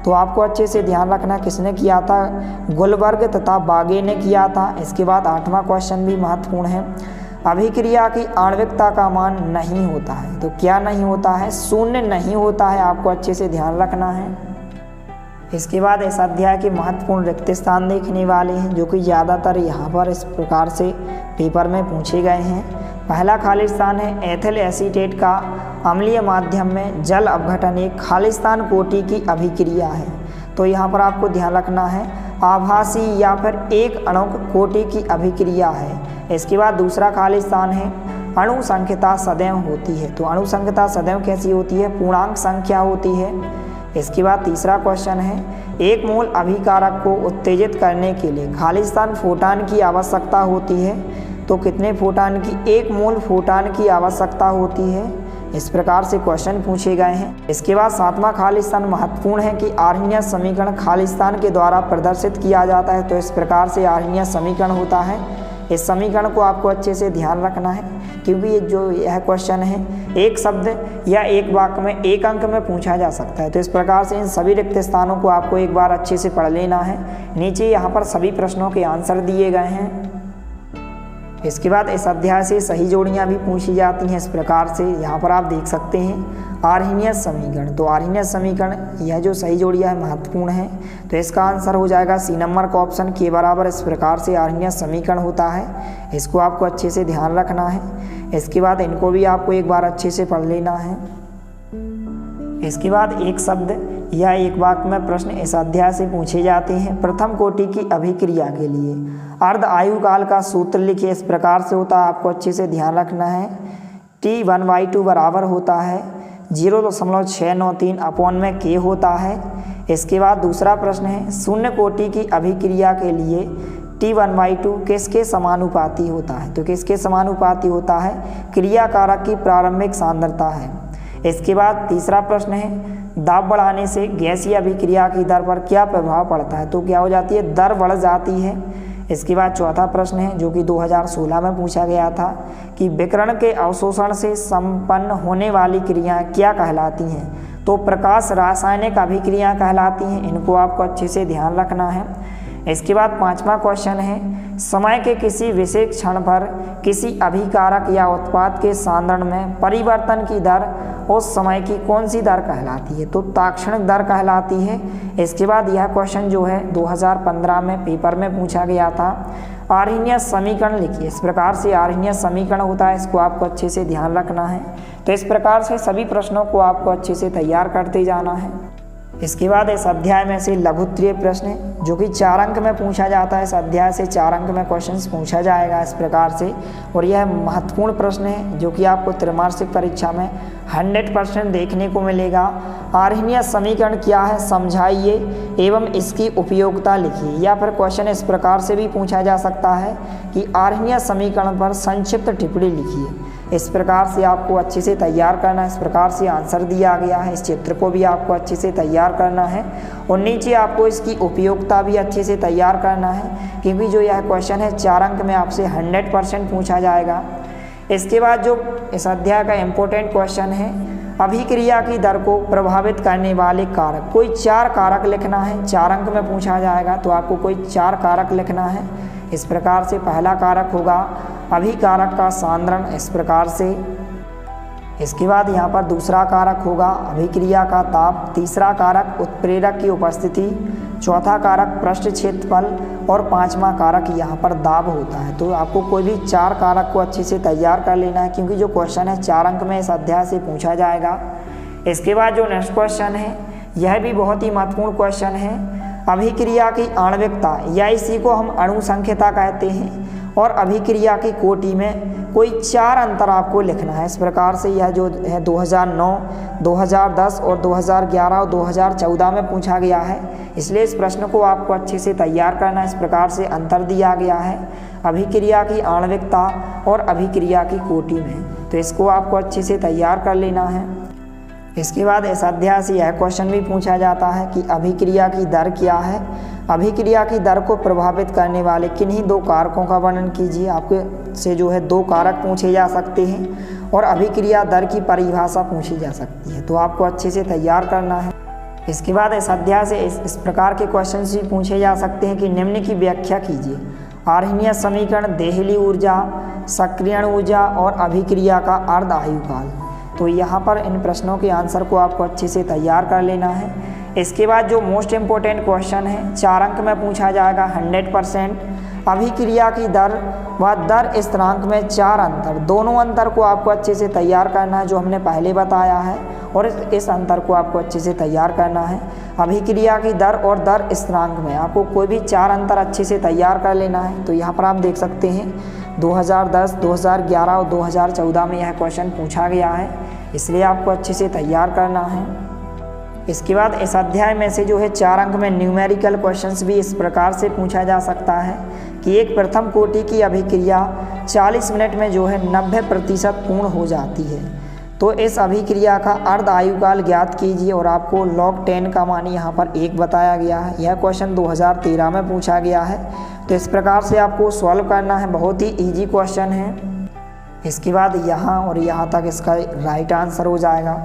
तो आपको अच्छे से ध्यान रखना किसने किया था, गुलबर्ग तथा बागे ने किया था। इसके बाद 8वां क्वेश्चन भी महत्वपूर्ण है, अभिक्रिया की आणविकता का मान नहीं होता है। तो क्या नहीं होता है, 0 नहीं होता है। आपको अच्छे से ध्यान रखना है। इसके बाद इस अध्याय के महत्वपूर्ण रिक्त स्थान देखने वाले हैं जो कि ज़्यादातर यहाँ पर इस प्रकार से पेपर में पूछे गए हैं। पहला खालिस्तान है एथिल एसीटेट का अम्लीय माध्यम में जल अपघटन एक खालिस्तान कोटि की अभिक्रिया है। तो यहाँ पर आपको ध्यान रखना है आभासी या फिर एक अणुक कोटि की अभिक्रिया है। इसके बाद दूसरा खालिस्तान है अणु संख्यता सदैव होती है। तो अणु संख्यता सदैव कैसी होती है, पूर्णांक संख्या होती है। इसके बाद तीसरा क्वेश्चन है एक मोल अभिकारक को उत्तेजित करने के लिए खालिस्तान फोटान की आवश्यकता होती है। तो कितने फोटान की, 1 मोल फोटान की आवश्यकता होती है। इस प्रकार से क्वेश्चन पूछे गए हैं। इसके बाद 7वां खालिस्तान महत्वपूर्ण है कि आर्हीनियस समीकरण खालिस्तान के द्वारा प्रदर्शित किया जाता है। तो इस प्रकार से आर्हीनियस समीकरण होता है। इस समीकरण को आपको अच्छे से ध्यान रखना है क्योंकि ये जो यह क्वेश्चन है एक शब्द या एक वाक्य में 1 अंक में पूछा जा सकता है। तो इस प्रकार से इन सभी रिक्त स्थानों को आपको एक बार अच्छे से पढ़ लेना है। नीचे यहाँ पर सभी प्रश्नों के आंसर दिए गए हैं। इसके बाद इस अध्याय से सही जोड़ियाँ भी पूछी जाती हैं। इस प्रकार से यहाँ पर आप देख सकते हैं आर्हीनियस समीकरण। तो आर्हीनियस समीकरण यह जो सही जोड़ियाँ है महत्वपूर्ण है। तो इसका आंसर हो जाएगा सी नंबर का ऑप्शन के बराबर। इस प्रकार से आर्हीनियस समीकरण होता है, इसको आपको अच्छे से ध्यान रखना है। इसके बाद इनको भी आपको एक बार अच्छे से पढ़ लेना है। इसके बाद एक शब्द या एक वाक्य में प्रश्न इस अध्याय से पूछे जाते हैं। प्रथम कोटि की अभिक्रिया के लिए अर्ध आयुकाल का सूत्र लिखिए। इस प्रकार से होता है, आपको अच्छे से ध्यान रखना है। T1/2 बराबर होता है 0.693 अपॉन में K होता है। इसके बाद दूसरा प्रश्न है शून्य कोटि की अभिक्रिया के लिए T1/2 किसके समानुपाती होता है। तो किसके समानुपाती होता है, क्रिया कारक की प्रारंभिक सांद्रता है। इसके बाद तीसरा प्रश्न है दाब बढ़ाने से गैसीय अभिक्रिया की दर पर क्या प्रभाव पड़ता है। तो क्या हो जाती है, दर बढ़ जाती है। इसके बाद चौथा प्रश्न है जो कि 2016 में पूछा गया था कि विकिरण के अवशोषण से संपन्न होने वाली क्रियाएं क्या कहलाती हैं। तो प्रकाश रासायनिक अभिक्रियाएं कहलाती हैं। इनको आपको अच्छे से ध्यान रखना है। इसके बाद पांचवा क्वेश्चन है समय के किसी विशेष क्षण पर किसी अभिकारक या उत्पाद के सांद्रण में परिवर्तन की दर उस समय की कौन सी दर कहलाती है। तो ताक्षणिक दर कहलाती है। इसके बाद यह क्वेश्चन जो है 2015 में पेपर में पूछा गया था। आर्हीनियस समीकरण लिखिए। इस प्रकार से आर्हीनियस समीकरण होता है, इसको आपको अच्छे से ध्यान रखना है। तो इस प्रकार से सभी प्रश्नों को आपको अच्छे से तैयार करते जाना है। इसके बाद इस अध्याय में से लघुत्तरीय प्रश्न जो कि 4 अंक में पूछा जाता है। इस अध्याय से 4 अंक में क्वेश्चंस पूछा जाएगा इस प्रकार से, और यह महत्वपूर्ण प्रश्न है जो कि आपको त्रैमासिक परीक्षा में 100% देखने को मिलेगा। आर्हीनियस समीकरण क्या है समझाइए एवं इसकी उपयोगिता लिखिए। या फिर क्वेश्चन इस प्रकार से भी पूछा जा सकता है कि आर्हीनियस समीकरण पर संक्षिप्त टिप्पणी लिखिए। इस प्रकार से आपको अच्छे से तैयार करना है। इस प्रकार से आंसर दिया गया है। इस चित्र को भी आपको अच्छे से तैयार करना है और नीचे आपको इसकी उपयोगिता भी अच्छे से तैयार करना है, क्योंकि जो यह क्वेश्चन है 4 अंक में आपसे 100% पूछा जाएगा। इसके बाद जो इस अध्याय का इम्पोर्टेंट क्वेश्चन है अभिक्रिया की दर को प्रभावित करने वाले कारक। कोई 4 कारक लिखना है। 4 अंक में पूछा जाएगा तो आपको कोई 4 कारक लिखना है। इस प्रकार से पहला कारक होगा अभिकारक का सांद्रण, इस प्रकार से। इसके बाद यहाँ पर दूसरा कारक होगा अभिक्रिया का ताप, तीसरा कारक उत्प्रेरक की उपस्थिति, चौथा कारक पृष्ठ क्षेत्रफल और पांचवा कारक यहाँ पर दाब होता है। तो आपको कोई भी 4 कारक को अच्छे से तैयार कर लेना है, क्योंकि जो क्वेश्चन है 4 अंक में इस अध्याय से पूछा जाएगा। इसके बाद जो नेक्स्ट क्वेश्चन है यह भी बहुत ही महत्वपूर्ण क्वेश्चन है। अभिक्रिया की आणविकता या इसी को हम अणुसंख्यता कहते हैं, और अभिक्रिया की कोटि में कोई 4 अंतर आपको लिखना है। इस प्रकार से यह जो है 2009, 2010 और 2011 और 2014 में पूछा गया है, इसलिए इस प्रश्न को आपको अच्छे से तैयार करना है। इस प्रकार से अंतर दिया गया है अभिक्रिया की आणविकता और अभिक्रिया की कोटि में, तो इसको आपको अच्छे से तैयार कर लेना है। इसके बाद इस अध्याय से यह क्वेश्चन भी पूछा जाता है कि अभिक्रिया की दर क्या है। अभिक्रिया की दर को प्रभावित करने वाले किन्हीं 2 कारकों का वर्णन कीजिए। आपके से जो है 2 कारक पूछे जा सकते हैं और अभिक्रिया दर की परिभाषा पूछी जा सकती है, तो आपको अच्छे से तैयार करना है। इसके बाद इस अध्याय से इस प्रकार के क्वेश्चन भी पूछे जा सकते हैं कि निम्न की व्याख्या कीजिए। आर्हीनियस समीकरण, देहली ऊर्जा, सक्रियण ऊर्जा और अभिक्रिया का अर्ध आयुकाल। तो यहाँ पर इन प्रश्नों के आंसर को आपको अच्छे से तैयार कर लेना है। इसके बाद जो मोस्ट इम्पोर्टेंट क्वेश्चन है 4 अंक में पूछा जाएगा 100%। अभिक्रिया की दर व दर स्थिरांक में 4 अंतर, दोनों अंतर को आपको अच्छे से तैयार करना है जो हमने पहले बताया है, और इस अंतर को आपको अच्छे से तैयार करना है। अभिक्रिया की दर और दर स्थिरांक में आपको कोई भी 4 अंतर अच्छे से तैयार कर लेना है। तो यहाँ पर आप देख सकते हैं 2010, 2011 और 2014 में यह क्वेश्चन पूछा गया है, इसलिए आपको अच्छे से तैयार करना है। इसके बाद इस अध्याय में से जो है 4 अंक में न्यूमेरिकल क्वेश्चंस भी इस प्रकार से पूछा जा सकता है कि एक प्रथम कोटि की अभिक्रिया 40 मिनट में जो है 90% पूर्ण हो जाती है, तो इस अभिक्रिया का अर्ध आयुकाल ज्ञात कीजिए, और आपको log 10 का मान यहाँ पर 1 बताया गया है। यह क्वेश्चन 2013 में पूछा गया है, तो इस प्रकार से आपको सॉल्व करना है। बहुत ही ईजी क्वेश्चन है। इसके बाद यहाँ और यहाँ तक इसका राइट आंसर हो जाएगा।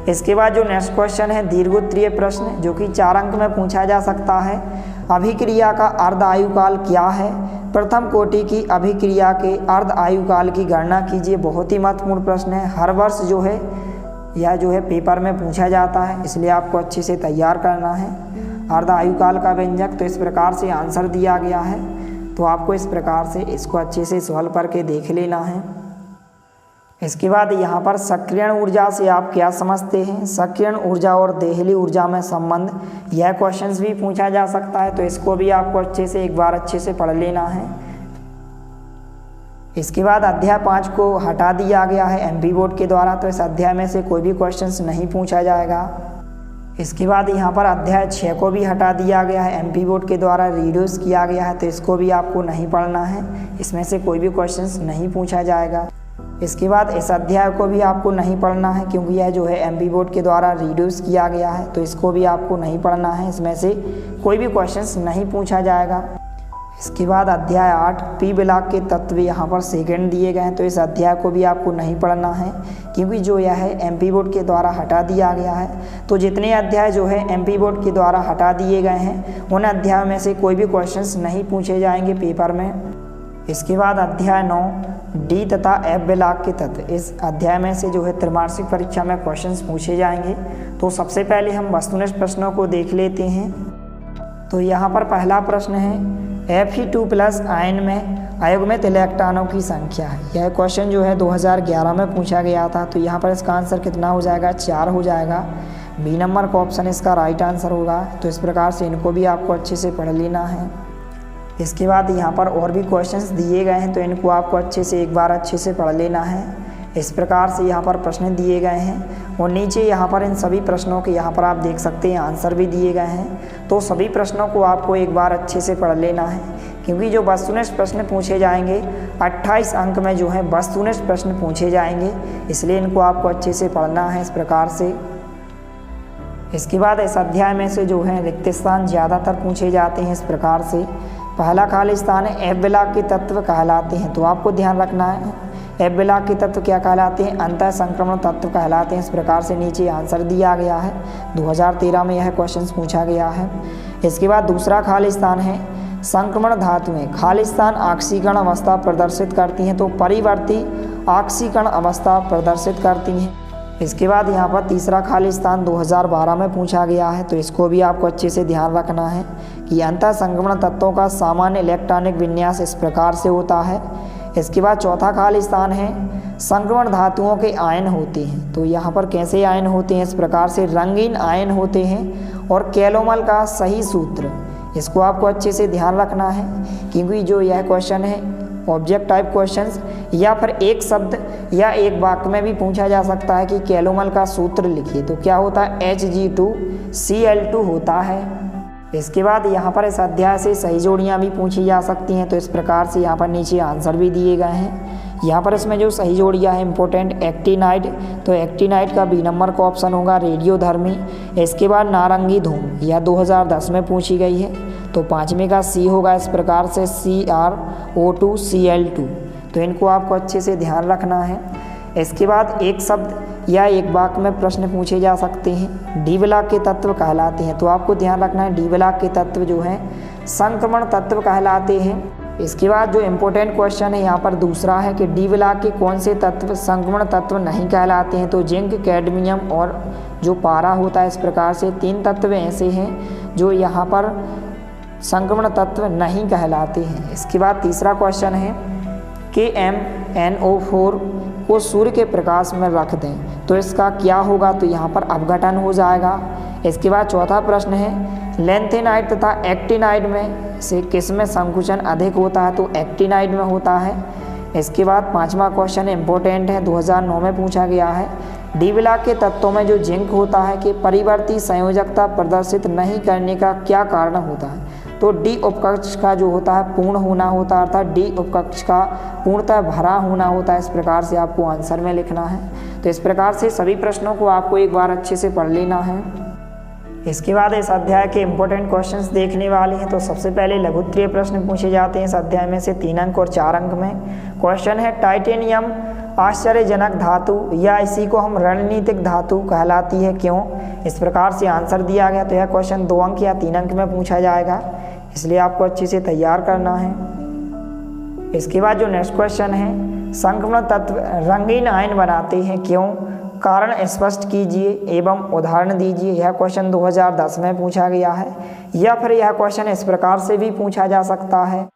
इसके बाद जो नेक्स्ट क्वेश्चन है दीर्घोत्तरीय प्रश्न, जो कि 4 अंक में पूछा जा सकता है। अभिक्रिया का अर्ध आयुकाल क्या है? प्रथम कोटि की अभिक्रिया के अर्ध आयुकाल की गणना कीजिए। बहुत ही महत्वपूर्ण प्रश्न है, हर वर्ष जो है यह जो है पेपर में पूछा जाता है, इसलिए आपको अच्छे से तैयार करना है। अर्ध आयुकाल का व्यंजक, तो इस प्रकार से आंसर दिया गया है, तो आपको इस प्रकार से इसको अच्छे से सॉल्व करके देख लेना है। इसके बाद यहाँ पर सक्रियण ऊर्जा से आप क्या समझते हैं? सक्रियण ऊर्जा और देहली ऊर्जा में संबंध, यह क्वेश्चंस भी पूछा जा सकता है, तो इसको भी आपको अच्छे से एक बार अच्छे से पढ़ लेना है। इसके बाद अध्याय 5 को हटा दिया गया है एमपी बोर्ड के द्वारा, तो इस अध्याय में से कोई भी क्वेश्चंस नहीं पूछा जाएगा। इसके बाद यहाँ पर अध्याय 6 को भी हटा दिया गया है, एमपी बोर्ड के द्वारा रिड्यूस किया गया है, तो इसको भी आपको नहीं पढ़ना है, इसमें से कोई भी क्वेश्चंस नहीं पूछा जाएगा। इसके बाद इस अध्याय को भी आपको नहीं पढ़ना है, क्योंकि यह जो है एमपी बोर्ड के द्वारा रिड्यूस किया गया है, तो इसको भी आपको नहीं पढ़ना है, इसमें से कोई भी क्वेश्चंस नहीं पूछा जाएगा। इसके बाद अध्याय 8 पी ब्लॉक के तत्व यहाँ पर सेकंड दिए गए हैं, तो इस अध्याय को भी आपको नहीं पढ़ना है क्योंकि जो यह है एमपी बोर्ड के द्वारा हटा दिया गया है। तो जितने अध्याय जो है एमपी बोर्ड के द्वारा हटा दिए गए हैं उन अध्यायों में से कोई भी क्वेश्चंस नहीं पूछे जाएंगे पेपर में। इसके बाद अध्याय 9 डी तथा एफ ब्लॉक के तत्व, इस अध्याय में से जो है त्रैमासिक परीक्षा में क्वेश्चंस पूछे जाएंगे। तो सबसे पहले हम वस्तुनिष्ठ प्रश्नों को देख लेते हैं। तो यहाँ पर पहला प्रश्न है Fe2+ आयन में अयुग्मित इलेक्ट्रॉनों की संख्या है। यह क्वेश्चन जो है 2011 में पूछा गया था। तो यहाँ पर इसका आंसर कितना हो जाएगा, 4 हो जाएगा। बी नंबर का ऑप्शन इसका राइट आंसर होगा। तो इस प्रकार से इनको भी आपको अच्छे से पढ़ लेना है। इसके बाद यहाँ पर और भी क्वेश्चंस दिए गए हैं, तो इनको आपको अच्छे से एक बार अच्छे से पढ़ लेना है। इस प्रकार से यहाँ पर प्रश्न दिए गए हैं और नीचे यहाँ पर इन सभी प्रश्नों के यहाँ पर आप देख सकते हैं आंसर भी दिए गए हैं। तो सभी प्रश्नों को आपको एक बार अच्छे से पढ़ लेना है क्योंकि जो वस्तुनिष्ठ प्रश्न पूछे जाएंगे 28 अंक में जो है वस्तुनिष्ठ प्रश्न पूछे जाएंगे, इसलिए इनको आपको अच्छे से पढ़ना है इस प्रकार से। इसके बाद इस अध्याय में से जो है रिक्त स्थान ज़्यादातर पूछे जाते हैं इस प्रकार से। पहला खाली स्थान है एफ ब्लॉक के तत्व कहलाते हैं। तो आपको ध्यान रखना है एफ ब्लॉक के तत्व क्या कहलाते हैं, अंतः संक्रमण तत्व कहलाते हैं। इस प्रकार से नीचे आंसर दिया गया है, 2013 में यह क्वेश्चन पूछा गया है। इसके बाद दूसरा खाली स्थान है संक्रमण धातुएं। खाली स्थान ऑक्सीकरण अवस्था प्रदर्शित करती हैं, तो परिवर्ती ऑक्सीकरण अवस्था प्रदर्शित करती हैं। इसके बाद यहाँ पर तीसरा खाली स्थान 2012 में पूछा गया है, तो इसको भी आपको अच्छे से ध्यान रखना है कि अंतः संक्रमण तत्वों का सामान्य इलेक्ट्रॉनिक विन्यास इस प्रकार से होता है। इसके बाद चौथा खाली स्थान है संक्रमण धातुओं के आयन होते हैं। तो यहाँ पर कैसे आयन होते हैं, इस प्रकार से रंगीन आयन होते हैं। और कैलोमल का सही सूत्र, इसको आपको अच्छे से ध्यान रखना है क्योंकि जो यह क्वेश्चन है ऑब्जेक्ट टाइप क्वेश्चंस या फिर एक शब्द या एक वाक्य में भी पूछा जा सकता है कि कैलोमल का सूत्र लिखिए। तो क्या होता है, Hg2Cl2 होता है। इसके बाद यहाँ पर इस अध्याय से सही जोड़ियाँ भी पूछी जा सकती हैं। तो इस प्रकार से यहाँ पर नीचे आंसर भी दिए गए हैं। यहाँ पर इसमें जो सही जोड़ियाँ हैं इंपॉर्टेंट एक्टिनाइड, तो एक्टिनाइड का बी नंबर का ऑप्शन होगा रेडियोधर्मी। इसके बाद नारंगी धूम, यह 2010 में पूछी गई है। तो पाँचवें का सी होगा इस प्रकार से CrO2Cl2। तो इनको आपको अच्छे से ध्यान रखना है। इसके बाद एक शब्द या एक वाक्य में प्रश्न पूछे जा सकते हैं। डी ब्लॉक के तत्व कहलाते हैं। तो आपको ध्यान रखना है डी ब्लॉक के तत्व जो हैं संक्रमण तत्व कहलाते हैं। इसके बाद जो इम्पोर्टेंट क्वेश्चन है यहाँ पर दूसरा है कि डी ब्लॉक के कौन से तत्व संक्रमण तत्व नहीं कहलाते हैं। तो जिंक, कैडमियम और जो पारा होता है, इस प्रकार से 3 तत्व ऐसे हैं जो यहाँ पर संक्रमण तत्व नहीं कहलाते हैं। इसके बाद तीसरा क्वेश्चन है KMnO4 को सूर्य के प्रकाश में रख दें, तो इसका क्या होगा, तो यहाँ पर अपघटन हो जाएगा। इसके बाद चौथा प्रश्न है लेंथेनाइड तथा एक्टिनाइड में से किस में संकुचन अधिक होता है, तो एक्टिनाइड में होता है। इसके बाद पांचवा क्वेश्चन इम्पोर्टेंट है, 2009 में पूछा गया है। डी ब्लॉक के तत्वों में जो जिंक होता है कि परिवर्ती संयोजकता प्रदर्शित नहीं करने का क्या कारण होता है, तो डी उपकक्ष का जो होता है पूर्ण होना होता है, अर्थात डी उपकक्ष का पूर्णतः भरा होना होता है। इस प्रकार से आपको आंसर में लिखना है। तो इस प्रकार से सभी प्रश्नों को आपको एक बार अच्छे से पढ़ लेना है। इसके बाद इस अध्याय के इम्पोर्टेंट क्वेश्चंस देखने वाले हैं। तो सबसे पहले लघुत्तरीय प्रश्न पूछे जाते हैं इस अध्याय में से 3 अंक और 4 अंक में। क्वेश्चन है टाइटेनियम आश्चर्यजनक धातु या इसी को हम रणनीतिक धातु कहलाती है, क्यों। इस प्रकार से आंसर दिया गया। तो यह क्वेश्चन 2 अंक या 3 अंक में पूछा जाएगा, इसलिए आपको अच्छे से तैयार करना है। इसके बाद जो नेक्स्ट क्वेश्चन है संक्रमण तत्व रंगीन आयन बनाते हैं, क्यों, कारण स्पष्ट कीजिए एवं उदाहरण दीजिए। यह क्वेश्चन 2010 में पूछा गया है। या फिर यह क्वेश्चन इस प्रकार से भी पूछा जा सकता है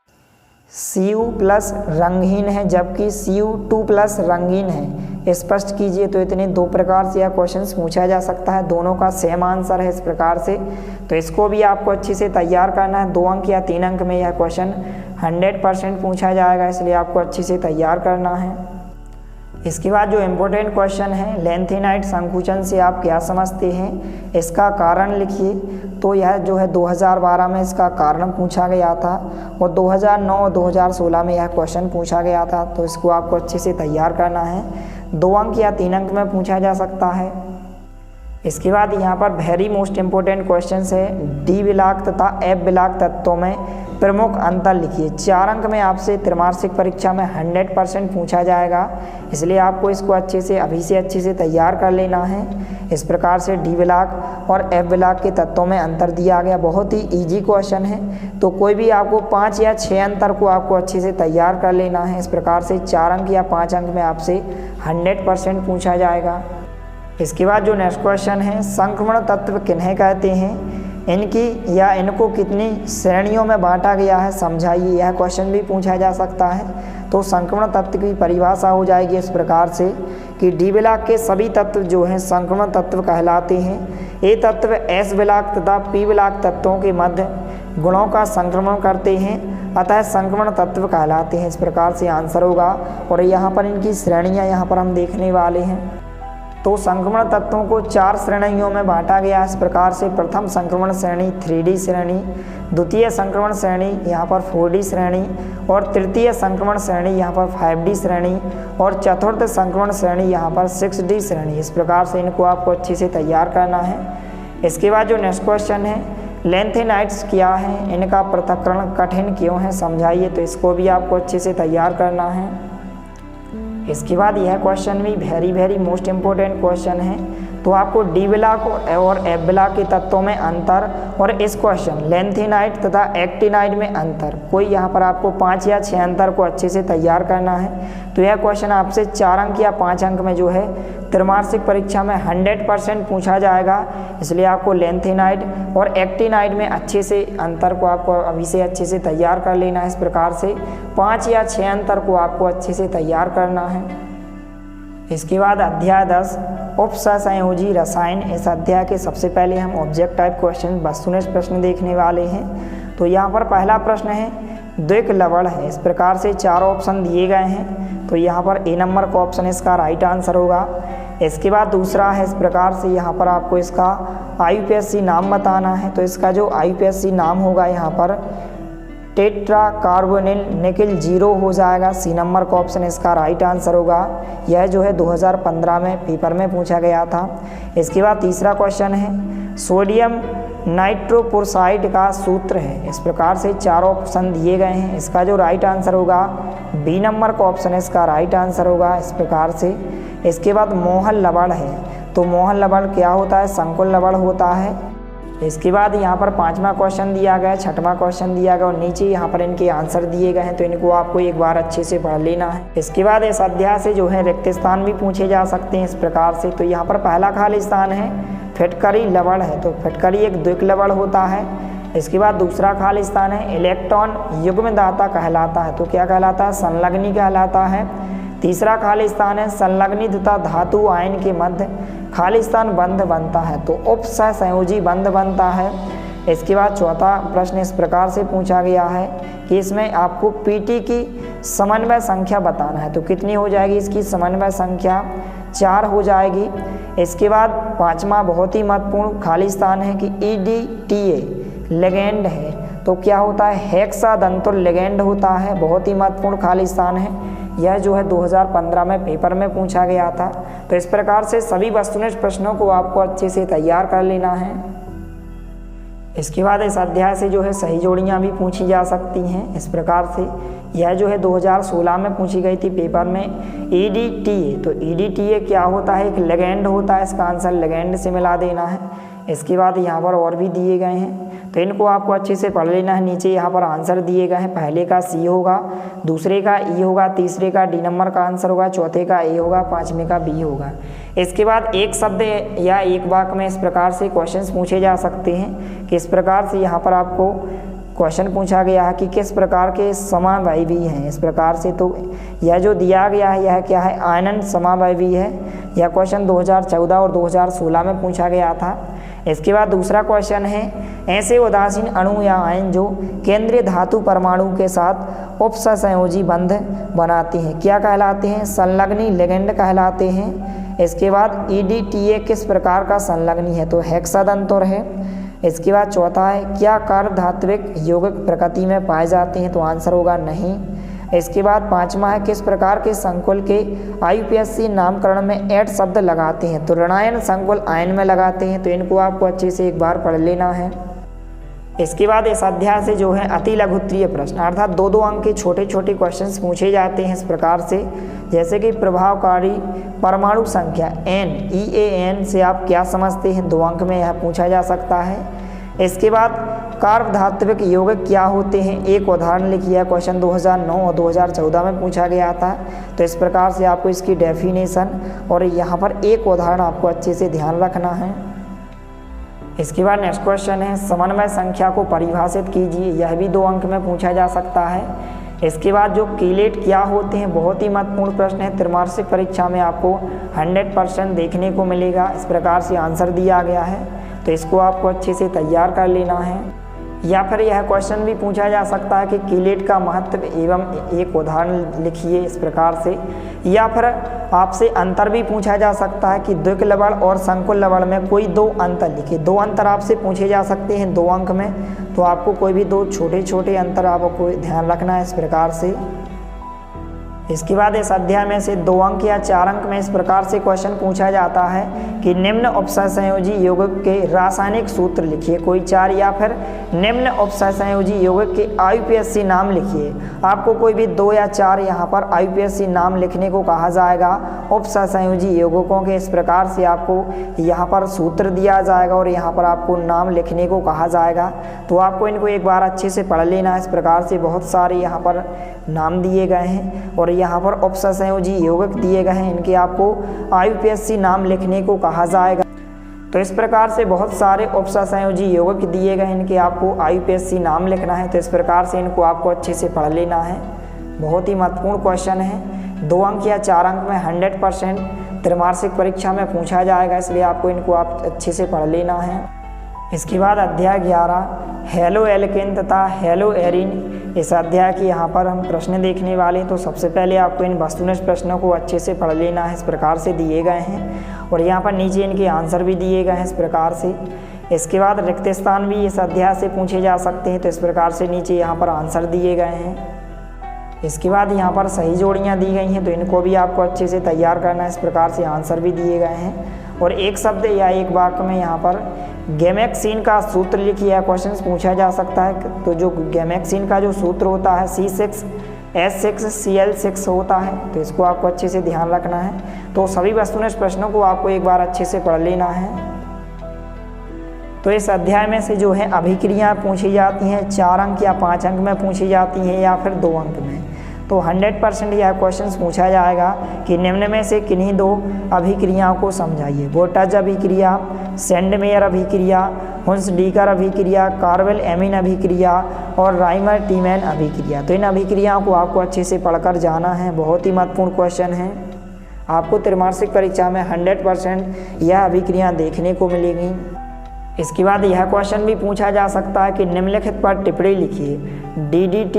Cu+ रंगहीन है जबकि Cu2+ रंगीन है, स्पष्ट कीजिए। तो इतने 2 प्रकार से यह क्वेश्चन पूछा जा सकता है, दोनों का सेम आंसर है इस प्रकार से। तो इसको भी आपको अच्छे से तैयार करना है। 2 अंक या 3 अंक में यह क्वेश्चन 100% पूछा जाएगा, इसलिए आपको अच्छे से तैयार करना है। इसके बाद जो इम्पोर्टेंट क्वेश्चन है लेंथेनाइड संकुचन से आप क्या समझते हैं, इसका कारण लिखिए। तो यह जो है 2012 में इसका कारण पूछा गया था और 2009 और 2016 में यह क्वेश्चन पूछा गया था। तो इसको आपको अच्छे से तैयार करना है। 2 अंक या 3 अंक में पूछा जा सकता है। इसके बाद यहाँ पर वेरी मोस्ट इम्पोर्टेंट क्वेश्चन है, डी ब्लॉक तथा एफ ब्लॉक तत्वों में प्रमुख अंतर लिखिए। 4 अंक में आपसे त्रैमासिक परीक्षा में 100% पूछा जाएगा, इसलिए आपको इसको अच्छे से अभी से अच्छे से तैयार कर लेना है। इस प्रकार से डी ब्लॉक और एफ ब्लॉक के तत्वों में अंतर दिया गया, बहुत ही ईजी क्वेश्चन है, तो कोई भी आपको 5 या 6 अंतर को आपको अच्छे से तैयार कर लेना है। इस प्रकार से 4 अंक या 5 अंक में आपसे 100% पूछा जाएगा। इसके बाद जो नेक्स्ट क्वेश्चन है, संक्रमण तत्व किन्हें कहते हैं, इनकी या इनको कितनी श्रेणियों में बांटा गया है समझाइए। यह क्वेश्चन भी पूछा जा सकता है। तो संक्रमण तत्व की परिभाषा हो जाएगी इस प्रकार से कि डी ब्लॉक के सभी तत्व जो हैं संक्रमण तत्व कहलाते हैं। ये तत्व एस ब्लॉक तथा पी ब्लॉक तत्वों के मध्य गुणों का संक्रमण करते हैं, अतः संक्रमण तत्व कहलाते हैं। इस प्रकार से आंसर होगा। और यहाँ पर इनकी श्रेणियाँ यहाँ पर हम देखने वाले हैं। तो संक्रमण तत्वों को 4 श्रेणियों में बांटा गया इस प्रकार से। प्रथम संक्रमण श्रेणी 3D श्रेणी, द्वितीय संक्रमण श्रेणी यहाँ पर 4D श्रेणी, और तृतीय संक्रमण श्रेणी यहाँ पर 5D श्रेणी, और चतुर्थ संक्रमण श्रेणी यहाँ पर 6D श्रेणी। इस प्रकार से इनको आपको अच्छे से तैयार करना है। इसके बाद जो नेक्स्ट क्वेश्चन है, लैंथेनाइड्स क्या है, इनका पृथक्करण कठिन क्यों है समझाइए। तो इसको भी आपको अच्छे से तैयार करना है। इसके बाद यह क्वेश्चन भी वेरी मोस्ट इम्पोर्टेंट क्वेश्चन है। तो आपको डी ब्लॉक और एफ ब्लॉक के तत्वों में अंतर, और इस क्वेश्चन लैंथेनाइड तथा एक्टिनाइड में अंतर, कोई यहाँ पर आपको 5 या 6 अंतर को अच्छे से तैयार करना है। तो यह क्वेश्चन आपसे 4 अंक या 5 अंक में जो है त्रैमासिक परीक्षा में 100% पूछा जाएगा, इसलिए आपको लैंथेनाइड और एक्टिनाइड में अच्छे से अंतर को आपको अभी से अच्छे से तैयार कर लेना है। इस प्रकार से 5 या 6 अंतर को आपको अच्छे से तैयार करना है। इसके बाद अध्याय 10 उपसंयोजी रसायन। इस अध्याय के सबसे पहले हम ऑब्जेक्ट टाइप क्वेश्चन वस्तुनिष्ठ प्रश्न देखने वाले हैं। तो यहाँ पर पहला प्रश्न है, द्विक लवण है। इस प्रकार से 4 ऑप्शन दिए गए हैं। तो यहाँ पर ए नंबर का ऑप्शन इसका राइट आंसर होगा। इसके बाद दूसरा है, इस प्रकार से यहाँ पर आपको इसका IUPAC नाम बताना है। तो इसका जो IUPAC नाम होगा यहाँ पर टेट्रा कार्बोनिल निकिल 0 हो जाएगा। सी नंबर का ऑप्शन इसका राइट आंसर होगा। यह जो है 2015 में पेपर में पूछा गया था। इसके बाद तीसरा क्वेश्चन है, सोडियम नाइट्रोपोसाइड का सूत्र है। इस प्रकार से 4 ऑप्शन दिए गए हैं। इसका जो राइट आंसर होगा बी नंबर का ऑप्शन इसका राइट आंसर होगा इस प्रकार से। इसके बाद मोहन लवण है। तो मोहन लवण क्या होता है, संकुल लवण होता है। इसके बाद यहाँ पर 5वां क्वेश्चन दिया गया है, 6वां क्वेश्चन दिया गया और नीचे यहाँ पर इनके आंसर दिए गए हैं। तो इनको आपको एक बार अच्छे से पढ़ लेना है। इसके बाद इस अध्याय से जो है रिक्त स्थान भी पूछे जा सकते हैं इस प्रकार से। तो यहाँ पर पहला खाली स्थान है फिटकरी लवण है। तो फिटकरी एक द्विक लवण होता है। इसके बाद दूसरा खाली स्थान है इलेक्ट्रॉन युग्मदाता कहलाता है। तो क्या कहलाता है, संलग्नी कहलाता है। तीसरा खाली स्थान है संलग्नी तथा धातु आयन के मध्य खाली स्थान बंध बनता है। तो उपसंयोजी बंध बनता है। इसके बाद चौथा प्रश्न इस प्रकार से पूछा गया है कि इसमें आपको पीटी की समन्वय संख्या बताना है। तो कितनी हो जाएगी इसकी समन्वय संख्या, 4 हो जाएगी। इसके बाद 5वां बहुत ही महत्वपूर्ण खाली स्थान है कि EDTA लिगेंड है। तो क्या होता है, हेक्सादंतुल लिगेंड होता है। बहुत ही महत्वपूर्ण खाली स्थान है। यह जो है 2015 में पेपर में पूछा गया था। तो इस प्रकार से सभी वस्तुनिष्ठ प्रश्नों को आपको अच्छे से तैयार कर लेना है। इसके बाद इस अध्याय से जो है सही जोड़ियाँ भी पूछी जा सकती हैं इस प्रकार से। यह जो है 2016 में पूछी गई थी पेपर में EDTA। तो EDTA क्या होता है, एक लिगेंड होता है। इसका आंसर लिगेंड से मिला देना है। इसके बाद यहाँ पर और भी दिए गए हैं, तो इनको आपको अच्छे से पढ़ लेना है। नीचे यहाँ पर आंसर दिए गए हैं। पहले का C होगा, दूसरे का E होगा, तीसरे का D नंबर का आंसर होगा, चौथे का A होगा, 5वें का B होगा। इसके बाद एक शब्द या एक वाक्य में इस प्रकार से क्वेश्चंस पूछे जा सकते हैं कि इस प्रकार से यहाँ पर आपको क्वेश्चन पूछा गया है कि किस प्रकार के समावयवी हैं। इस प्रकार से तो यह जो दिया गया है यह क्या है, आयनन समावयवी है। यह क्वेश्चन 2014 और 2016 में पूछा गया था। इसके बाद दूसरा क्वेश्चन है, ऐसे उदासीन अणु या आयन जो केंद्रीय धातु परमाणु के साथ उपसंयोजी बंध बनाते हैं, क्या कहलाते हैं, संलग्नी लिगेंड कहलाते हैं। इसके बाद EDTA किस प्रकार का संलग्नी है, तो हेक्सादंतुर है। इसके बाद चौथा है, क्या कार्य धात्विक यौगिक प्रकृति में पाए जाते हैं, तो आंसर होगा नहीं। इसके बाद 5वां है किस प्रकार के संकुल के IUPAC नामकरण में ऐड शब्द लगाते हैं। तो ऋणायन संकुल आयन में लगाते हैं। तो इनको आपको अच्छे से एक बार पढ़ लेना है। इसके बाद इस अध्याय से जो है अति लघुत्तरीय प्रश्न अर्थात 2-2 अंक के छोटे छोटे क्वेश्चंस पूछे जाते हैं इस प्रकार से, जैसे कि प्रभावकारी परमाणु संख्या NEAN से आप क्या समझते हैं, 2 अंक में यह पूछा जा सकता है। इसके बाद कार्बधात्विक यौगिक क्या होते हैं, एक उदाहरण लिखिए। क्वेश्चन 2009 और 2014 में पूछा गया था। तो इस प्रकार से आपको इसकी डेफिनेशन और यहाँ पर एक उदाहरण आपको अच्छे से ध्यान रखना है। इसके बाद नेक्स्ट क्वेश्चन है समन्वय संख्या को परिभाषित कीजिए। यह भी 2 अंक में पूछा जा सकता है। इसके बाद जो कीलेट क्या होते हैं, बहुत ही महत्वपूर्ण प्रश्न है, त्रैमासिक परीक्षा में आपको 100% देखने को मिलेगा। इस प्रकार से आंसर दिया गया है, तो इसको आपको अच्छे से तैयार कर लेना है। या फिर यह क्वेश्चन भी पूछा जा सकता है कि कीलेट का महत्व एवं एक उदाहरण लिखिए इस प्रकार से। या फिर आपसे अंतर भी पूछा जा सकता है कि द्विक लवण और संकुल लवण में कोई 2 अंतर लिखिए। 2 अंतर आपसे पूछे जा सकते हैं 2 अंक में, तो आपको कोई भी 2 छोटे छोटे अंतर आपको ध्यान रखना है इस प्रकार से। इसके बाद इस अध्याय में से 2 अंक या 4 अंक में इस प्रकार से क्वेश्चन पूछा जाता है कि निम्न उपसंयोजी यौगिक के रासायनिक सूत्र लिखिए, कोई 4, या फिर निम्न उपसंयोजी यौगिक के IUPAC नाम लिखिए। आपको कोई भी 2 या 4 यहाँ पर IUPAC नाम लिखने को कहा जाएगा उपसंयोजी यौगिकों के। इस प्रकार से आपको यहाँ पर सूत्र दिया जाएगा और यहाँ पर आपको नाम लिखने को कहा जाएगा। तो आपको इनको एक बार अच्छे से पढ़ लेना है। इस प्रकार से बहुत सारे यहाँ पर नाम दिए गए हैं और यहाँ पर उपसंयोजी यौगिक दिए गए हैं, इनके आपको IUPAC नाम लिखने को कहा जाएगा। तो इस प्रकार से बहुत सारे उपसंयोजी यौगिक दिए गए हैं, इनके आपको IUPAC नाम लिखना है। तो इस प्रकार से इनको आपको अच्छे से पढ़ लेना है। बहुत ही महत्वपूर्ण क्वेश्चन है, 2 अंक या 4 अंक में 100% त्रैमासिक परीक्षा में पूछा जाएगा, इसलिए आपको इनको आप अच्छे से पढ़ लेना है। इसके बाद अध्याय 11 हेलो एल्केन तथा हेलो एरिन, इस अध्याय के यहाँ पर हम प्रश्न देखने वाले हैं। तो सबसे पहले आपको इन वस्तुनिष्ठ प्रश्नों को अच्छे से पढ़ लेना है। इस प्रकार से दिए गए हैं और यहाँ पर नीचे इनके आंसर भी दिए गए हैं इस प्रकार से। इसके बाद रिक्त स्थान भी इस अध्याय से पूछे जा सकते हैं। तो इस प्रकार से नीचे यहाँ पर आंसर दिए गए हैं। इसके बाद यहाँ पर सही जोड़ियाँ दी गई हैं, तो इनको भी आपको अच्छे से तैयार करना है। इस प्रकार से आंसर भी दिए गए हैं और एक शब्द या एक वाक्य में यहाँ पर गैमेक्सिन का सूत्र लिखिए, क्वेश्चन पूछा जा सकता है। तो जो गैमेक्सिन का जो सूत्र होता है C6H6Cl6 होता है, तो इसको आपको अच्छे से ध्यान रखना है। तो सभी वस्तुनिष्ठ प्रश्नों को आपको एक बार अच्छे से पढ़ लेना है। तो इस अध्याय में से जो है अभिक्रियाएं पूछी जाती हैं, 4 अंक या 5 अंक में पूछी जाती हैं या फिर 2 अंक में। तो 100% यह क्वेश्चन पूछा जाएगा कि निम्न में से किन्हीं 2 अभिक्रियाओं को समझाइए। वोल्टाज अभिक्रिया, सेंडमेयर अभिक्रिया, हुंस-डीकर अभिक्रिया, कार्बेल एमीन अभिक्रिया और राइमर टीमैन अभिक्रिया। तो इन अभिक्रियाओं को आपको अच्छे से पढ़कर जाना है। बहुत ही महत्वपूर्ण क्वेश्चन है, आपको त्रैमासिक परीक्षा में 100% यह अभिक्रियाएं देखने को मिलेंगी। इसके बाद यह क्वेश्चन भी पूछा जा सकता है कि निम्नलिखित पर टिप्पणी लिखिए। DDT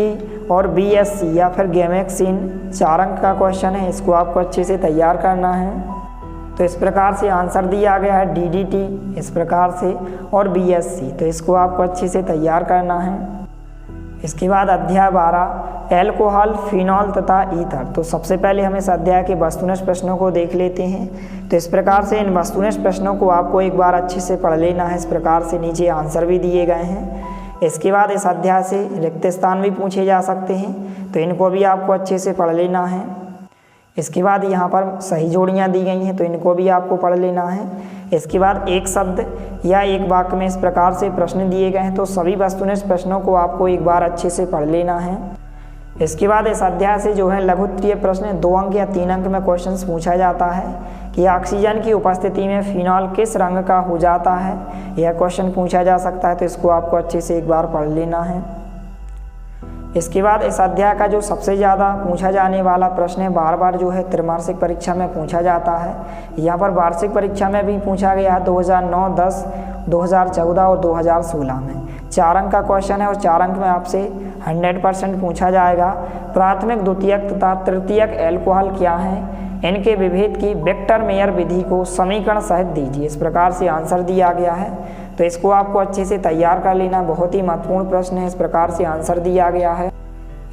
और BSC या फिर गैमेक्सिन, 4 अंक का क्वेश्चन है, इसको आपको अच्छे से तैयार करना है। तो इस प्रकार से आंसर दिया गया है DDT इस प्रकार से और BSC, तो इसको आपको अच्छे से तैयार करना है। इसके बाद अध्याय 12 एल्कोहल, फिनॉल तथा ईथर। तो सबसे पहले हम इस अध्याय के वस्तुनिष्ठ प्रश्नों को देख लेते हैं। तो इस प्रकार से इन वस्तुनिष्ठ प्रश्नों को आपको एक बार अच्छे से पढ़ लेना है। इस प्रकार से नीचे आंसर भी दिए गए हैं। इसके बाद इस अध्याय से रिक्त स्थान भी पूछे जा सकते हैं, तो इनको भी आपको अच्छे से पढ़ लेना है। इसके बाद यहाँ पर सही जोड़ियाँ दी गई हैं, तो इनको भी आपको पढ़ लेना है। इसके बाद एक शब्द या एक वाक्य में इस प्रकार से प्रश्न दिए गए हैं, तो सभी वस्तुनिष्ठ प्रश्नों को आपको एक बार अच्छे से पढ़ लेना है। इसके बाद इस अध्याय से जो है लघुत्तरीय प्रश्न 2 अंक या 3 अंक में क्वेश्चन पूछा जाता है कि ऑक्सीजन की उपस्थिति में फिनॉल किस रंग का हो जाता है, यह क्वेश्चन पूछा जा सकता है। तो इसको आपको अच्छे से एक बार पढ़ लेना है। इसके बाद इस अध्याय का जो सबसे ज़्यादा पूछा जाने वाला प्रश्न है, बार बार जो है त्रैमासिक परीक्षा में पूछा जाता है। यहाँ पर वार्षिक परीक्षा में भी पूछा गया है 2009, 10, 2014 और 2016 में। 4 अंक का क्वेश्चन है और 4 अंक में आपसे 100% पूछा जाएगा। प्राथमिक, द्वितीयक तथा तृतीयक एल्कोहल क्या हैं, इनके विभेद की वेक्टर मेयर विधि को समीकरण सहित दीजिए। इस प्रकार से आंसर दिया गया है, तो इसको आपको अच्छे से तैयार कर लेना। बहुत ही महत्वपूर्ण प्रश्न है, इस प्रकार से आंसर दिया गया है।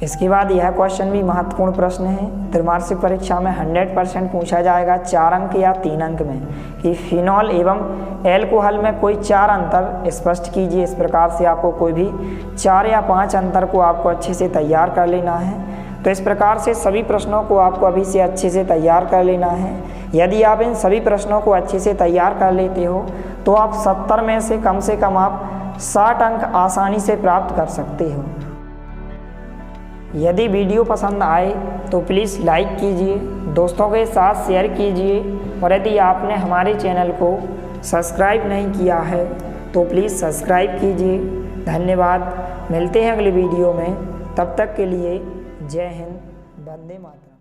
इसके बाद यह क्वेश्चन भी महत्वपूर्ण प्रश्न है। त्रैमासिक परीक्षा में 100% पूछा जाएगा 4 अंक या 3 अंक में कि फिनॉल एवं एल्कोहल में कोई 4 अंतर स्पष्ट कीजिए। इस प्रकार से आपको कोई भी 4 या 5 अंतर को आपको अच्छे से तैयार कर लेना है। तो इस प्रकार से सभी प्रश्नों को आपको अभी से अच्छे से तैयार कर लेना है। यदि आप इन सभी प्रश्नों को अच्छे से तैयार कर लेते हो तो आप 70 में से कम आप 60 अंक आसानी से प्राप्त कर सकते हो। यदि वीडियो पसंद आए तो प्लीज़ लाइक कीजिए, दोस्तों के साथ शेयर कीजिए और यदि आपने हमारे चैनल को सब्सक्राइब नहीं किया है तो प्लीज़ सब्सक्राइब कीजिए। धन्यवाद। मिलते हैं अगले वीडियो में, तब तक के लिए जय हिंद, वंदे मातरम।